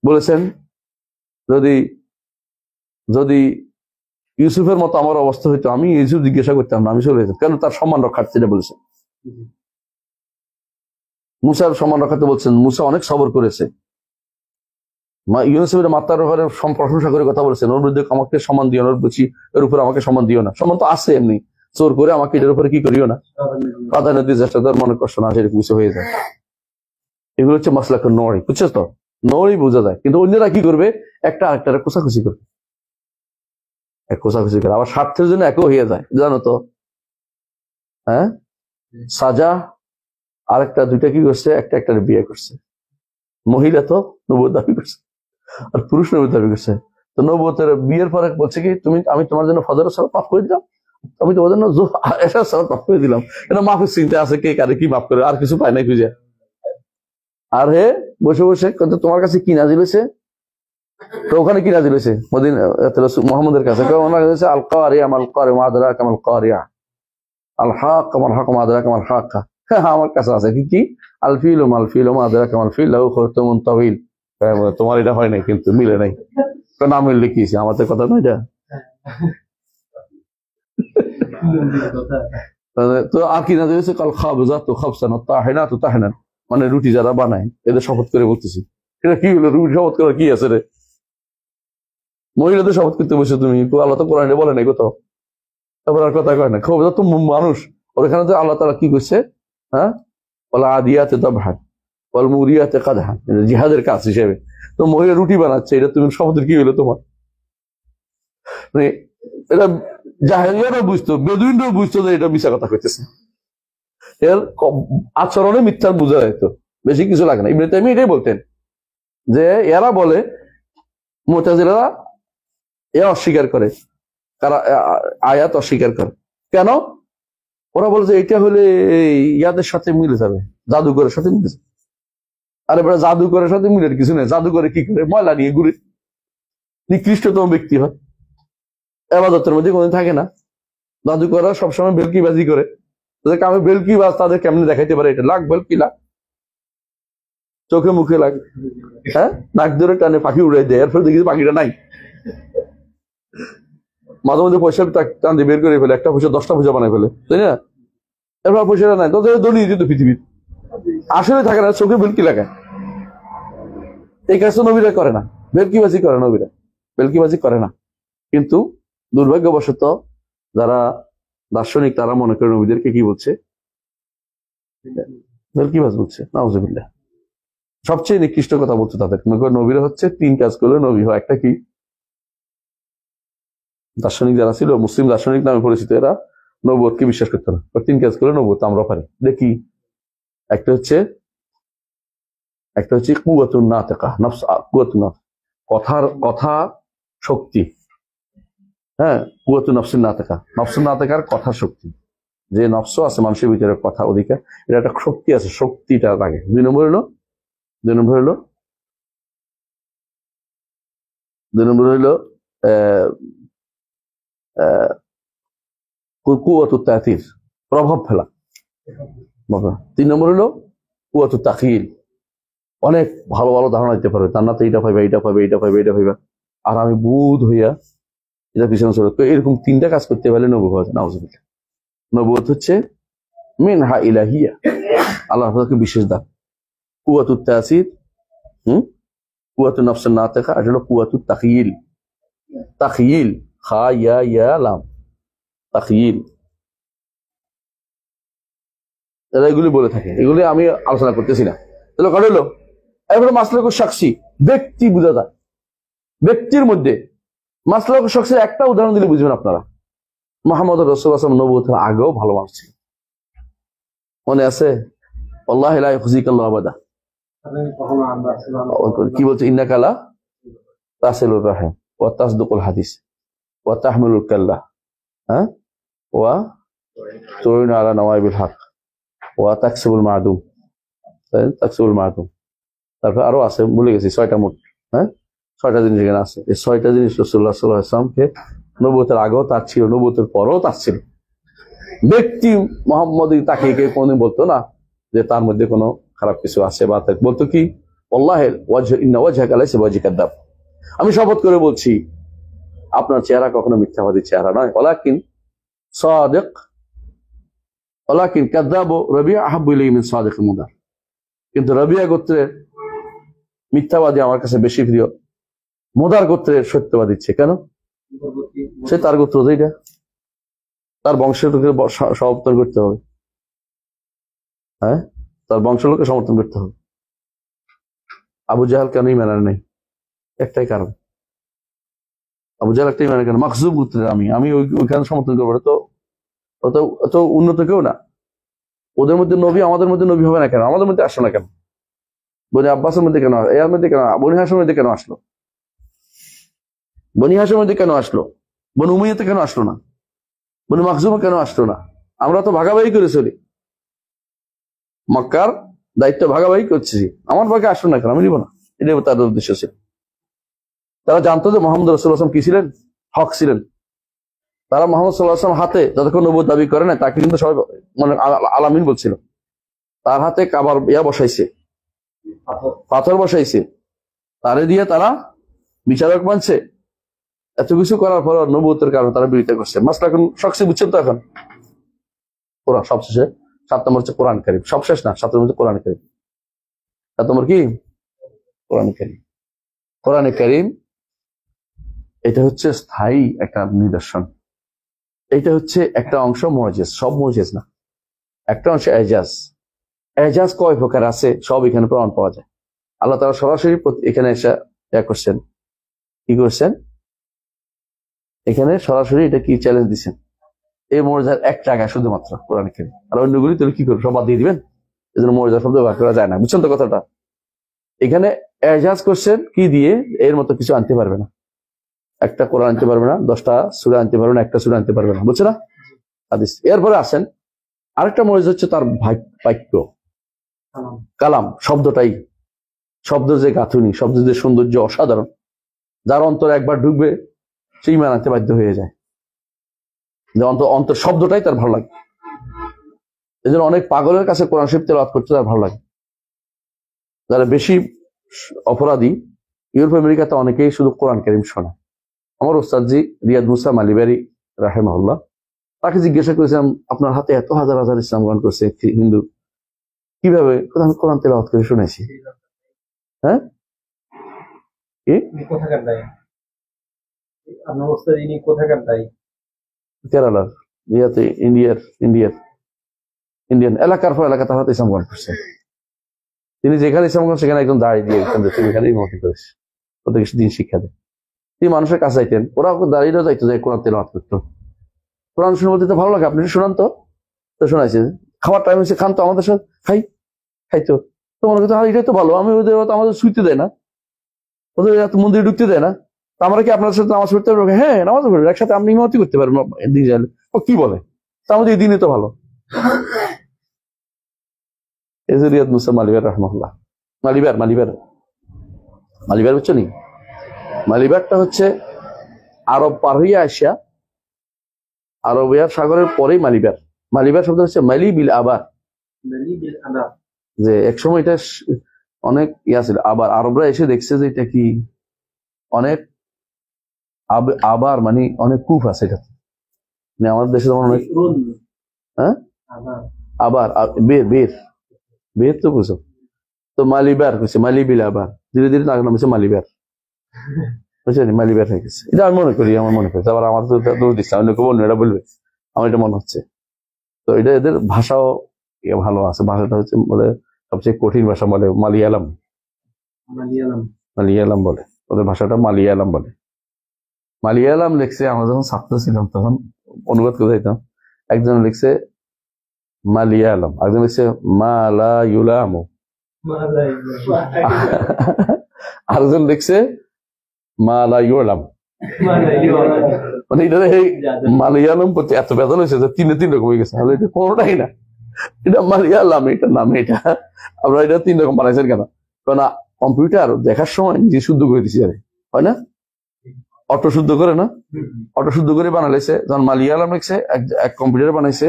বলেছেন, যদি ইউসুফের মতো আমার অবস্থা হইতো, আমি ইউসুফ জিজ্ঞাসা করতাম না, আমি চলে যেতাম। কেন? তার সম্মান রক্ষার্থে এটা বলেছেন। মুসার সম্মান রক্ষাতে বলছেন, মুসা অনেক সবর করেছে। ইউসুফের মাতার ব্যাপারে প্রশংসা করে কথা বলেছেন, ওর বিরুদ্ধে আমাকে সম্মান দিও না, বলছি এর উপরে আমাকে সম্মান দিও না। সম্মান তো আছে এমনি, জোর করে আমাকে এটার উপরে কি করিও না, প্রাধান্য দিয়ে চেষ্টা করার মনে কষ্ট না, সেরকম কিছু হয়ে যায়। এগুলো হচ্ছে মাসলাকে নড়ি, বুঝছো তো? নড়ি বোঝা যায়। কিন্তু অন্যরা কি করবে? একটা আরেকটা কোষাকুষি করবে, কোষাকুষি করে, আবার স্বার্থের জন্য একও হয়ে যায়, জানো তো? সাজা আরেকটা, দুইটা কি করছে? একটা বিয়ে করছে। মহিলা তো নবুয়ত দাবি করছে, আর পুরুষ নবুয়ত দাবি করছে। তো নবুয়তের বিয়ের পরে বলছে কি, আমি তোমার জন্য ফজরের সালাত মাফ করে দিলাম, আমি তোমার জন্য এশার সালাত মাফ করে দিলাম। এটা মাফের চিন্তা আছে, কে কারে কি মাফ করে, আর কিছু পায় নাই খুঁজে। আর বসে বসে কিন্তু তোমার কাছে কি নাজিল হয়েছে? তো ওখানে কি নাজিল হয়েছে? মুহাম্মদের কাছে আল কারিয়া মাল কারিয়া মা আদরাকা মাল কারিয়া, আল হাক্কা মাল হাক্কা মা আদরাকা মাল হাক্কা। আমার কাছে আছে কি আল ফিল মাল ফিল মা আদরাকা মাল ফিল লাহু খুরতুমুন তাওয়িল। তোমার এটা হয় নাই, কিন্তু মিলে নাই। না মিললে কি আমাদের কথা না এটা। তো আর কি নাজিল হয়েছে? কাল খাবজাতু খাবসান তাহিনাতু তাহিনান, মানে রুটি যারা বানায় এদের শপথ করে বলতেছি। এটা কি হলো? রুটি শপথ করা কি আছে রে? মহিলাদের শপথ করতে বসে তুমি, আল্লাহ তো কোরআনে বলে নাই কোথাও। তারপর আর কথা কয় না, খুব তো মানুষ। ওর এখানে তো আল্লাহ তাআলা কি করছে? বলা আদিয়াতে দাবহান ওয়াল মুরিয়াতে কাদহান, জিহাদের কাজ হিসেবে। তো মহিলা রুটি বানাচ্ছে, এটা তুমি শপথের কি হলো তোমার? মানে এটা জাহেলিয়ারা বুঝতো, বেদুইনরাও বুঝতো যে এটা মিথ্যা কথা কইতেছে। এর আচরণে মিথ্যার বোঝা যেত, বেশি কিছু লাগে না। ইবনে তাইমিয়া এটাই বলতেন যে এরা বলে, মুতাজিলারা অস্বীকার করে, আয়াত অস্বীকার করে। কেন? ওরা বলে যে এটা হলে ইয়াদের সাথে মিলে যাবে, জাদুঘরের সাথে মিলে যাবে। আরে বেটা, জাদুঘরের সাথে মিলের কিছু নেই। জাদুঘরে কি করে? ময়লা নিয়ে ঘুরে, নিকৃষ্টতম ব্যক্তি হয়। এবাদতের মধ্যে কোনদিন থাকে না। জাদুকররা সবসময় বেলকিবাজি করে, তাদেরকে আমি বেলকিবাজ তাদের কেমনে দেখাইতে পারে, এটা লাখ বেলকি লাখ, চোখে মুখে লাগে, হ্যাঁ, নাক ধরে টানে পাখি উড়াই দেয়, এরপরে দেখি পাখিটা নাই। মাঝে মধ্যে পয়সা টান দিয়ে বের করে ফেলে, একটা পয়সা 10টা পয়সা বানায় ফেলে, তাই না? এরপর পয়সাটা নাই, তোদের দলিয়ে দিত পৃথিবীর, আসলে থাকে না, চোখে বেলকি লাগায়। এই কাজ তো নবীরা করে না, বেলকিবাজি করে নবীরা, বেলকিবাজি করে না। কিন্তু দুর্ভাগ্যবশত যারা দার্শনিক তারা মনে করে নবীদেরকে কি বলছে, বেলকিবাজ বলছে, নাউজুবিল্লাহ। সবচেয়ে নিকৃষ্ট কথা বলছে তাদের, নবীরা হচ্ছে 3 কাজ করলে নবী হয়। একটা কি, দার্শনিক যারা ছিল, মুসলিম দার্শনিক নামে পরিচিত, এরা নবুয়তকে বিশ্বাস করতো না। 3 কাজ করলে নবুয়ত আমরা পারি, দেখি। একটা হচ্ছে কুওয়াতুন নাতিকা, নফস, কুওয়াতুন নফস, কথা শক্তি, হ্যাঁ, কুওয়াতুন নফসিন নাতিকা, নফসুন নাতিকার কথা শক্তি, যে নফস আছে মানুষের ভিতরে কথা অধিকার, এটা একটা শক্তি আছে, শক্তিটা লাগে। 2 নম্বর হলো কুওয়াতুত তা'সির, প্রভাব ফেলা। 3 নম্বর হলো কুওয়াতুত তাখয়িল, অনেক ভালো ভালো ধারণা দিতে পারবে, জান্নাতে এইটা পাইবা, এইটা পাইবা, এইটা পাইবা, এইটা পাইবা, আর আমি বুধ হইয়া এটা পিছনে চলে। তো এরকম 3টা কাজ করতে পারলে নবুয়ত। নাউজুবিল্লাহ। নবুয়ত হচ্ছে মিনহা ইলাহিয়া, আল্লাহ তাআলাকে বিশেষ দান। কুওয়াতুত তা'সির, কুওয়াতুন নফসিন নাতিকা, আর হলো কুওয়াতুত তাখয়িল। তাখয়িল, খা ইয়া লাম, তাখয়িল, এরা এগুলি বলে থাকে, এগুলি আমি আলোচনা করতেছি না। তাহলে কত হলো? এরপরে মাসলাকুশ শাখসি, ব্যক্তি বোঝা যায়। ব্যক্তির মধ্যে মাসলাকুশ শাখসির একটা উদাহরণ দিলে বুঝবেন আপনারা। মুহাম্মদ রাসূলুল্লাহ সাল্লাল্লাহু আলাইহি ওয়াসাল্লাম নবুয়তের আগেও ভালো মানুষ ছিল, মনে আছে? ওয়াল্লাহি লা ইউখজিকাল্লাহু আবাদা, কি বলছে? ইন্নাকা লা তাসিলুর রাহিম ওয়া তাসদুকুল হাদিস ওয়া তাহমিলুল কাল্লাহ, হ্যাঁ, ওয়া তুইনু আলা নওয়াইবিল হক ওয়া তাকসিবুল মাদুম, তাকসিবুল মাদুম। তারপর আরো আছে, ভুলে গেছি, 6টা মোট, হ্যাঁ, 6টা জিনিস এখানে আছে। এই 6টা জিনিস রাসূলুল্লাহ সাল্লাল্লাহু আলাইহি ওয়াসাল্লামকে নবুয়তের আগেও তার ছিল, নবুয়তের পরেও তার ছিল। ব্যক্তি মুহাম্মদ তাকে কেউ কোনদিন বলতো না যে তার মধ্যে কোনো খারাপ কিছু আছে, বা বলতো কি, ওয়াল্লাহি ইন্না ওয়াজহাকা লাইসা বিওয়াজহি কাযাব, আমি শপথ করে বলছি আপনার চেহারা কখনো মিথ্যাবাদী চেহারা নয়। ওয়ালাকিন সাদিক, ওয়ালাকিন কাযাবু রাবিয়া আহাব্বু ইলাইহি মিন সাদিকিল মুদার, কিন্তু রাবিয়া গোত্রের মিথ্যাবাদী আমার কাছে বেশি প্রিয় মুদার গোত্রের সত্যবাদীর চেয়ে। কেন? সে তার গোত্র, এইটা তার বংশের লোকের সমর্থন করতে হবে, হ্যাঁ, তার বংশের লোককে সমর্থন করতে হবে। আবু জাহাল কেনই মেলার নেই? একটাই কারণ, আবু জাহাল একটাই মানে কেন, মাখজুম গোত্রের আমি ওইখানে সমর্থন করবো, অত উন্নত কেউ না। ওদের মধ্যে নবী, আমাদের মধ্যে নবী হবে না কেন? আমাদের মধ্যে আসলো না কেন? বনি আব্বাসের মধ্যে কেন, এর মধ্যে কেন, বনি হাশিমের মধ্যে কেন আসলো? বনি হাশিমের মধ্যে কেন আসলো? বনি উমাইয়াতে কেন আসলো না? বনি মাখজুমে কেন আসলো না? আমরা তো ভাগাভাগি করে চলি, মক্কার দায়িত্ব ভাগাভাগি করছি, আমার ভাগে আসলো না কেন? আমি নিব না। এটাই তাদের উদ্দেশ্য ছিল। তারা জানতো যে মুহাম্মদ রাসূলুল্লাহ সাল্লাল্লাহু আলাইহি ওয়াসাল্লাম কি ছিলেন? হক ছিলেন। তারা মুহাম্মদ সাল্লাল্লাহু আলাইহি ওয়াসাল্লাম হাতে যতক্ষণ নবুয়ত দাবি করে না, তাকে কিন্তু সবাই মানে আলামিন বলছিল। তার হাতে কাবার বসাইছে, পাথর বসাইছে, তারে দিয়ে তারা বিচারক মানছে। এত কিছু করার পর নবুয়তের কারণে তারা বিরোধিতা করছে। মাসলা এখন শখসি বুঝছেন তো? এখন কোরআন সবশেষে 7 নম্বর হচ্ছে কোরআন কারীম, সবশেষ না, 7 নম্বর হচ্ছে কোরআন কারীম। 7 নম্বর কি? কোরআন কারীম। কোরআনে কারীম এটা হচ্ছে স্থায়ী একটা নিদর্শন, এটা হচ্ছে একটা অংশ মুজিজ, সব মুজিজ না, একটা অংশ এজাজ। এজাজ কয় প্রকার আছে সব এখানে প্রমাণ পাওয়া যায়। আল্লাহ তাআলা সরাসরি এখানে এসে করছেন, কি করছেন এখানে সরাসরি, এটা কি চ্যালেঞ্জ দিচ্ছেন, এই মুজিজার এক জায়গায় শুধুমাত্র কোরআন কারীম, আর অন্যগুলি তাহলে কি করবে, সব বাদ দিয়ে দিবেন। এই জন্য মুজিজা শব্দ ব্যবহার করা যায় না, বুঝছেন তো কথাটা? এখানে এজাজ করছেন কি দিয়ে, এর মতো কিছু আনতে পারবে না, একটা কোরআন আনতে পারবে না, 10টা সূরা আনতে পারবে না, একটা সূরা আনতে পারবে না, বুঝছো না? হাদিস। এরপরে আসেন আরেকটা মুজিজা হচ্ছে তার বাক্য, কালাম, শব্দটাই, শব্দ যে গাঁথুনি, শব্দ যে সৌন্দর্য অসাধারণ, যার অন্তরে একবার ঢুকবে সেই ঈমান আনতে বাধ্য হয়ে যায়। যে অন্তর শব্দটাই তার ভালো লাগে। এই জন্য অনেক পাগলের কাছে কোরআন শরীফ তেলাওয়াত করতে তার ভালো লাগে। যারা বেশি অপরাধী, ইউরোপ আমেরিকাতে অনেকেই শুধু কোরআন কারীম শোনে। আমার ওস্তাদজি রিয়াদ মুসা মালিবারি রাহেমাহুল্লাহ, তাকে জিজ্ঞাসা করেছিলাম, আপনার হাতে এত হাজার হাজার ইসলাম গ্রহণ করছে হিন্দু, কিভাবে? কোরআন তেলাওয়াত করে শুনেছি। হ্যাঁ, কোথাকার দায়ী আপনার ওস্তাদ, ইনি কোথাকার দায়ী? কেরালার ইয়াতে ইন্ডিয়ান এলাকার পর এলাকা তার হাতে ইসলাম গ্রহণ করছে। তিনি যেখানে ইসলাম গ্রহণ সেখানে একদম দাঁড়িয়ে দিয়ে তিনি এখানেই মতি করেছে, ওদের দিন শিক্ষা দেয়। তিনি মানুষের কাছে যাইতেন, ওরা দাঁড়িয়েও যাইতো যে কোরআন তেলাওয়াত করতো। কোরআন শুনে বলতে তো ভালো লাগে, আপনি শোনান তো শোনাইছে। খাবার টাইম হয়েছে, খান তো আমাদের সাথে, খাইতো তো মনে করতো এটাই তো ভালো, আমি ওদের আমাদের শুইতে দেয় না, ওদের এত মন্দিরে ঢুকতে দেয় না, তা আমরা কি আপনার সাথে নামাজ পড়তে পারবো? হ্যাঁ, নামাজ পড়বো একসাথে, আপনি ইমামতি করতে পারবেন দিন যাইলে। ও কি বলে, তা আমাদের এই দিনে তো ভালো। রিয়াদ মুসা মালিবার রহমাহুল্লাহ, মালিবার বুঝছো নি? মালিবারটা হচ্ছে আরব পার হইয়া আসিয়া, আরবিয়া সাগরের পরেই মালিবার শব্দ হচ্ছে মালি বিল আবার, যে একসময় এটা অনেক ইয়া ছিল। আবার আরবরা এসে দেখছে যে এটা কি অনেক আবার মানে অনেক কূপ আছে এটাতে, মানে আমাদের দেশে যেমন অনেক, হ্যাঁ আবার বের তো বুঝো, তো মালিবার হচ্ছে মালি বিল আবার, ধীরে ধীরে নাম হচ্ছে মালিবার, বুঝছেন? মালিবার হয়ে গেছে, এটা আমি মনে করি, আবার আমার তো দৌড় দিচ্ছে, অন্য কেউ বলবে, এটা বলবে, আমার এটা মনে হচ্ছে। তো এটা এদের ভাষাও ভালো আছে, ভাষাটা হচ্ছে বলে সবচেয়ে কঠিন ভাষা বলে মালিয়ালাম বলে, ওদের ভাষাটা মালিয়ালাম বলে। মালিয়ালাম লিখছে, আমরা যখন ছাত্র ছিলাম তখন অনুবাদ করে দিতাম, একজন লিখছে মালিয়ালাম, একজন লিখছে মালায়ুলাম, আরেকজন লিখছে মালায়ুলাম। মানে এটা মালিয়ালাম করতে এত বেতন হয়েছে যে তিন রকম হয়ে গেছে, এটা কোনোটাই না, এটা মালিয়ালাম, এটা নাম, এটা আমরা এটা 3 রকম বানাইছেন কেন? কারণ কম্পিউটার দেখার সময় নিজে শুদ্ধ করে দিছি, হয় না? অটো শুদ্ধ করে না, অটো শুদ্ধ করে বানাইছে। যখন মালিয়ালাম লিখছে, এক কম্পিউটার বানাইছে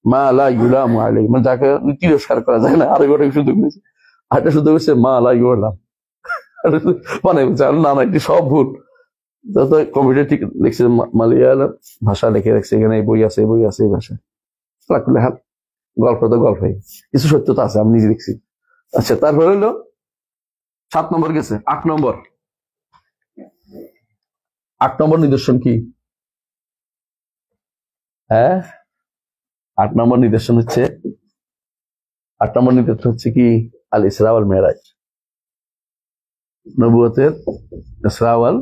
মালায়ুলাম, মানে যাকে তিরস্কার করা যায় না, আর ওটাকে শুদ্ধ করেছে, আর এটা শুদ্ধ করেছে মালায়ুলাম, মানে না এটি সব ভুল। কম্পিউটার ঠিক লিখছে মালিয়ালাম ভাষা লিখে রাখছে, এখানে এই বই আছে এই ভাষায়। গল্প তো গল্পই, কিছু সত্যতা আছে, আমি নিজে দেখছি। আচ্ছা, তারপরে হলো 7 নম্বর গেছে, 8 নম্বর নিদর্শন কি? হ্যাঁ, 8 নম্বর নিদর্শন হচ্ছে কি? আল ইসরা ওয়াল মেরাজ, নবুয়তের ইসরা ওয়াল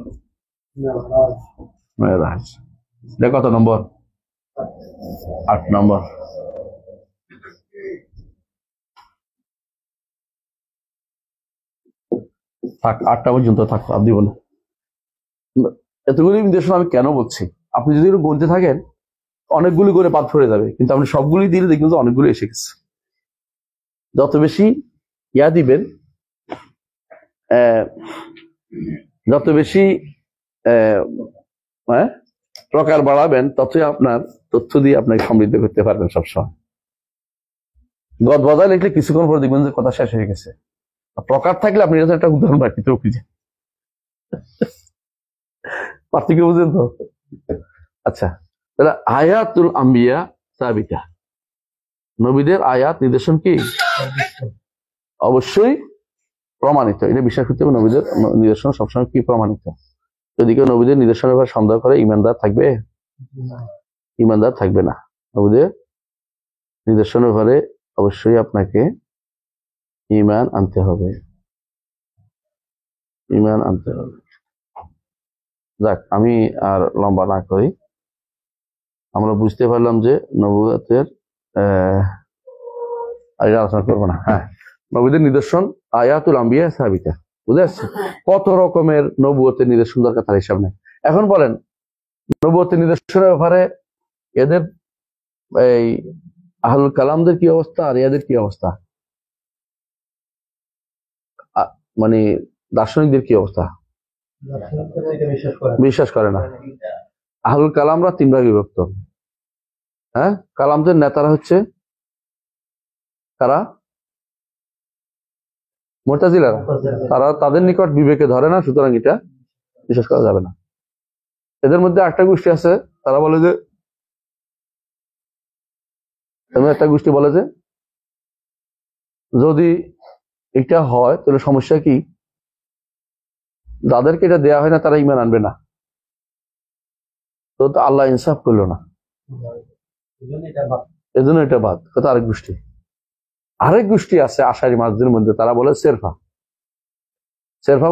মেরাজ। এটা কত নম্বর? 8 নম্বর। থাক, 8টা পর্যন্ত থাক, আর দিব না। এতগুলি নির্দেশন আমি কেন বলছি, আপনি যদি গুনতে থাকেন অনেকগুলি করে বাদ পড়ে যাবে, কিন্তু আপনি সবগুলি দিলে দেখবেন যে অনেকগুলি এসে গেছে। যত বেশি ইয়া দিবেন, যত বেশি প্রকার বাড়াবেন, ততই আপনার তথ্য দিয়ে আপনাকে সমৃদ্ধ করতে পারবেন সবসময়। গদ বজায় লিখলে কিছুক্ষণ পর দেখবেন যে কথা শেষ হয়ে গেছে। প্রকার থাকলে আপনি একটা উদাহরণ রাখতে খুঁজে পার্থক্য বুঝলেন তো? আচ্ছা, তাহলে আয়াতুল আম্বিয়া সাবিতা, নবীদের আয়াত নিদর্শন কি? অবশ্যই প্রমাণিত, এটা বিশ্বাস করতে হবে। নবীদের নিদর্শন সবসময় কি? প্রমাণিত। যদি কেউ নবীদের নিদর্শনের ব্যাপারে সন্দেহ করে, ইমানদার থাকবে না। নবীদের নিদর্শনের ব্যাপারে অবশ্যই আপনাকে ঈমান আনতে হবে। যাক, আমি আর লম্বা না করি, আমরা বুঝতে পারলাম যে নবুয়তের আলোচনা করবো না। হ্যাঁ, নবীদের নিদর্শন আয়াতুল আম্বিয়া সাবিতা, বুঝে আসছে? কত রকমের নবুয়তের নিদর্শন দরকার, তার হিসাব নেই। এখন বলেন, নবুয়তের নিদর্শনের ব্যাপারে এদের এই আহলুল কালামদের কি অবস্থা আর এদের কি অবস্থা, মানে দার্শনিকদের কি অবস্থা? বিশ্বাস করে না। আহলুল কালামরা 3 ভাগে বিভক্ত। হ্যাঁ, কালামদের নেতারা হচ্ছে কারা? মুতাজিলারা। তারা তাদের নিকট বিবেকে ধরে না, সুতরাং এটা বিশ্বাস করা যাবে না। এদের মধ্যে একটা গোষ্ঠী আছে, তারা বলে যে, একটা গোষ্ঠী বলে যে যদি এটা হয় তাহলে সমস্যা কি, যাদেরকে এটা দেয়া হয় না তারা ঈমান আনবে না, তো আল্লাহ ইনসাফ করলো না, এজন্য এটা বাদ। কথা আরেক গোষ্ঠী আছে আশারি মাসদের মধ্যে, তারা বলে সেরফা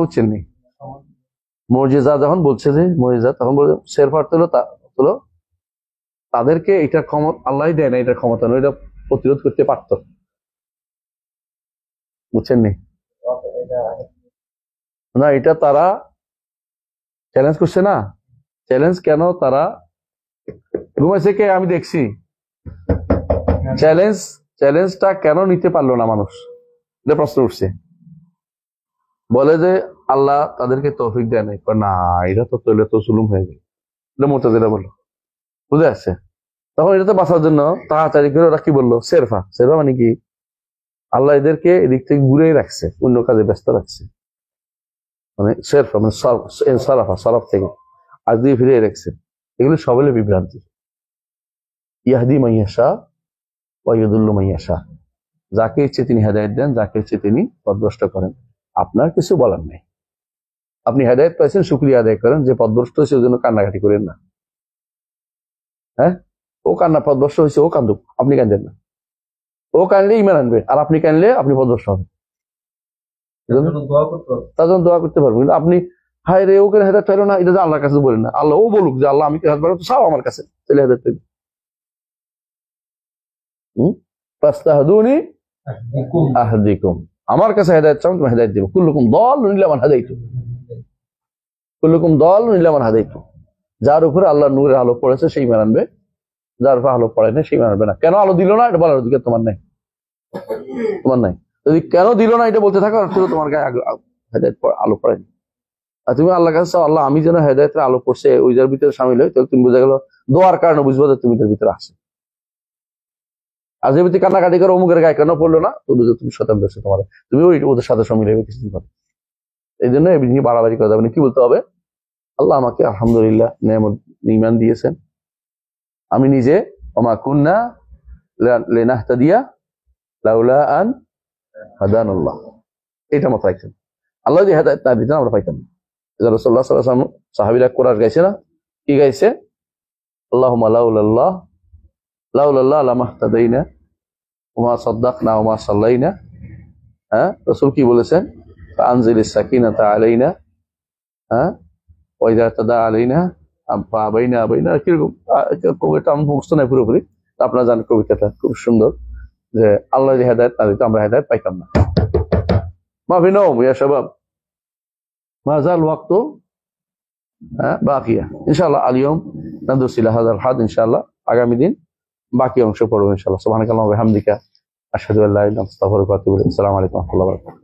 বুঝছেন নি, মর্জিজা যখন বলছে যে মর্জিজা, তখন বলে সেরফার তোলো তাদেরকে এটা ক্ষমতা আল্লাহ দেয় না, এটা ক্ষমতা নয়, এটা প্রতিরোধ করতে পারত, বুঝছেন নি? না, এটা তারা চ্যালেঞ্জ করছে না। চ্যালেঞ্জ কেন তারা ঘুমাইছে কে আমি দেখছি, চ্যালেঞ্জটা কেন নিতে পারলো না মানুষ, এটা প্রশ্ন উঠছে। বলে যে আল্লাহ তাদেরকে তৌফিক দেয় নাই, না এটা তো তৈলে তো জুলুম হয়ে গেল, এটা মুতাজিলা বললো, বুঝে আসছে। তখন এটাতে বাঁচার জন্য তাড়াতাড়ি করে ওরা কি বললো, সেরফা মানে কি, আল্লাহ এদেরকে এদিক থেকে ঘুরে রাখছে, অন্য কাজে ব্যস্ত রাখছে, মানে সেরফা মানে সরফ থেকে আজ দিয়ে ফিরে রাখছে। এগুলো সবলে বিভ্রান্তি। ইয়াহদি মাইয়াশা ওয়াইদুল্লু মাইয়াশা, যাকে ইচ্ছে তিনি হেদায়েত দেন, যাকে ইচ্ছে তিনি পথভ্রষ্ট করেন। আপনার কিছু বলার নেই, আপনি হেদায়েত পাইছেন, শুকরিয়া আদায় করেন। যে পথভ্রষ্ট হয়েছে ওই জন্য কান্নাকাটি করেন না। হ্যাঁ, ও পথভ্রষ্ট হয়েছে, ও কান্দুক, আপনি কান্দেন না। ও কানলে ঈমান আনবে, আর আপনি কানলে আপনি পথভ্রষ্ট হবেন। তার জন্য দোয়া করতে পারবেন, কিন্তু আপনি হায় রে ওকে হেদায়েত পাইলো না, এটা যে আল্লাহর কাছে বলেন না। আল্লাহ ও বলুক যে আল্লাহ আমি হেদায়েত পাইলো, চাও আমার কাছে, তাহলে হেদায়েত পাইবে। ফাস্তাহদুনি আহদিকুম, আমার কাছে হেদায়েত চাও, তুমি হেদায়েত দিব। কুল্লুকুম দাল্লুন ইল্লা মান হাদাইতু, কুল্লুকুম দাল্লুন ইল্লা মান হাদাইতু। যার উপরে আল্লাহর নূরের আলো পড়েছে সেই ঈমান আনবে, যার উপরে আলো পড়ে না সেই ঈমান আনবে না। কেন আলো দিল না এটা বলার অধিকার তোমার নাই, তোমার নাই। যদি কেন দিল না এটা বলতে থাকো, অর্থ তোমার গায়ে হেদায়েত আলো পড়েনি। আর তুমি আল্লাহর কাছে চাও, আল্লাহ আমি যেন হেদায়েতের আলো পড়ছে ওই যার ভিতরে সামিল হয়, তাহলে তুমি বোঝা গেল দোয়ার কারণে বুঝবো যে তুমি তার ভিতরে আসে। আর যে ব্যক্তি কান্নাকাটি করে অমুকের গায়ে কেন পড়লো না, তো বুঝো তুমি শতাব্দী আছে তোমার, তুমি ওদের সাথে সামিল হবে কিছুদিন পরে। এই জন্য এই জিনিস বাড়াবাড়ি করা যাবে না। কি বলতে হবে, আল্লাহ আমাকে আলহামদুলিল্লাহ নেয়ামত ঈমান দিয়েছেন, আমি নিজে ওমা কুন্না লিনাহতাদিয়া লাউলা আন হাদানাল্লাহ, এটা মত রাখছেন। আল্লাহ যদি হেদায়েত না দিতেন আমরা পাইতাম না। রাসূলুল্লাহ সাল্লাল্লাহু আলাইহি ওয়াসাল্লাম সাহাবীরা কোরআন গাইছে না, কি গাইছে, আল্লাহুম্মা লাউলাল্লাহ লামাহতাদাইনা ওমা সাদ্দাকনা ওমা সাল্লাইনা। হ্যাঁ, রাসূল কি বলেছেন, আনজিলিস সাকিনাতা আলাইনা, হ্যাঁ ওয়াইদা তাদা আলাইনা আবাইনা কিরকম কবিতা আমি মুখস্থ নাই পুরোপুরি, আপনারা জানেন কবিতাটা খুব সুন্দর, যে আল্লাহ যদি হেদায়েত না দিত আমরা হেদায়েত পাইতাম না। মাফি নওম ইয়া শাবাব, মাযাল ওয়াক্তু বাকিয়া। ইনশাআল্লাহ আলিয়ম নাদরসু ইলা হাযাল হাদ, ইনশাআল্লাহ আগামী দিন বাকি অংশ পড়ব ইনশাআল্লাহ। সুবহানাকাল্লাহু ওয়া বিহামদিকা আশহাদু আল্লা ইলাহা ইল্লা আনতা আস্তাগফিরুকা ওয়া আতুবু ইলাইক। আসসালামু আলাইকুম ওয়া রাহমাতুল্লাহি ওয়া বারাকাতুহু।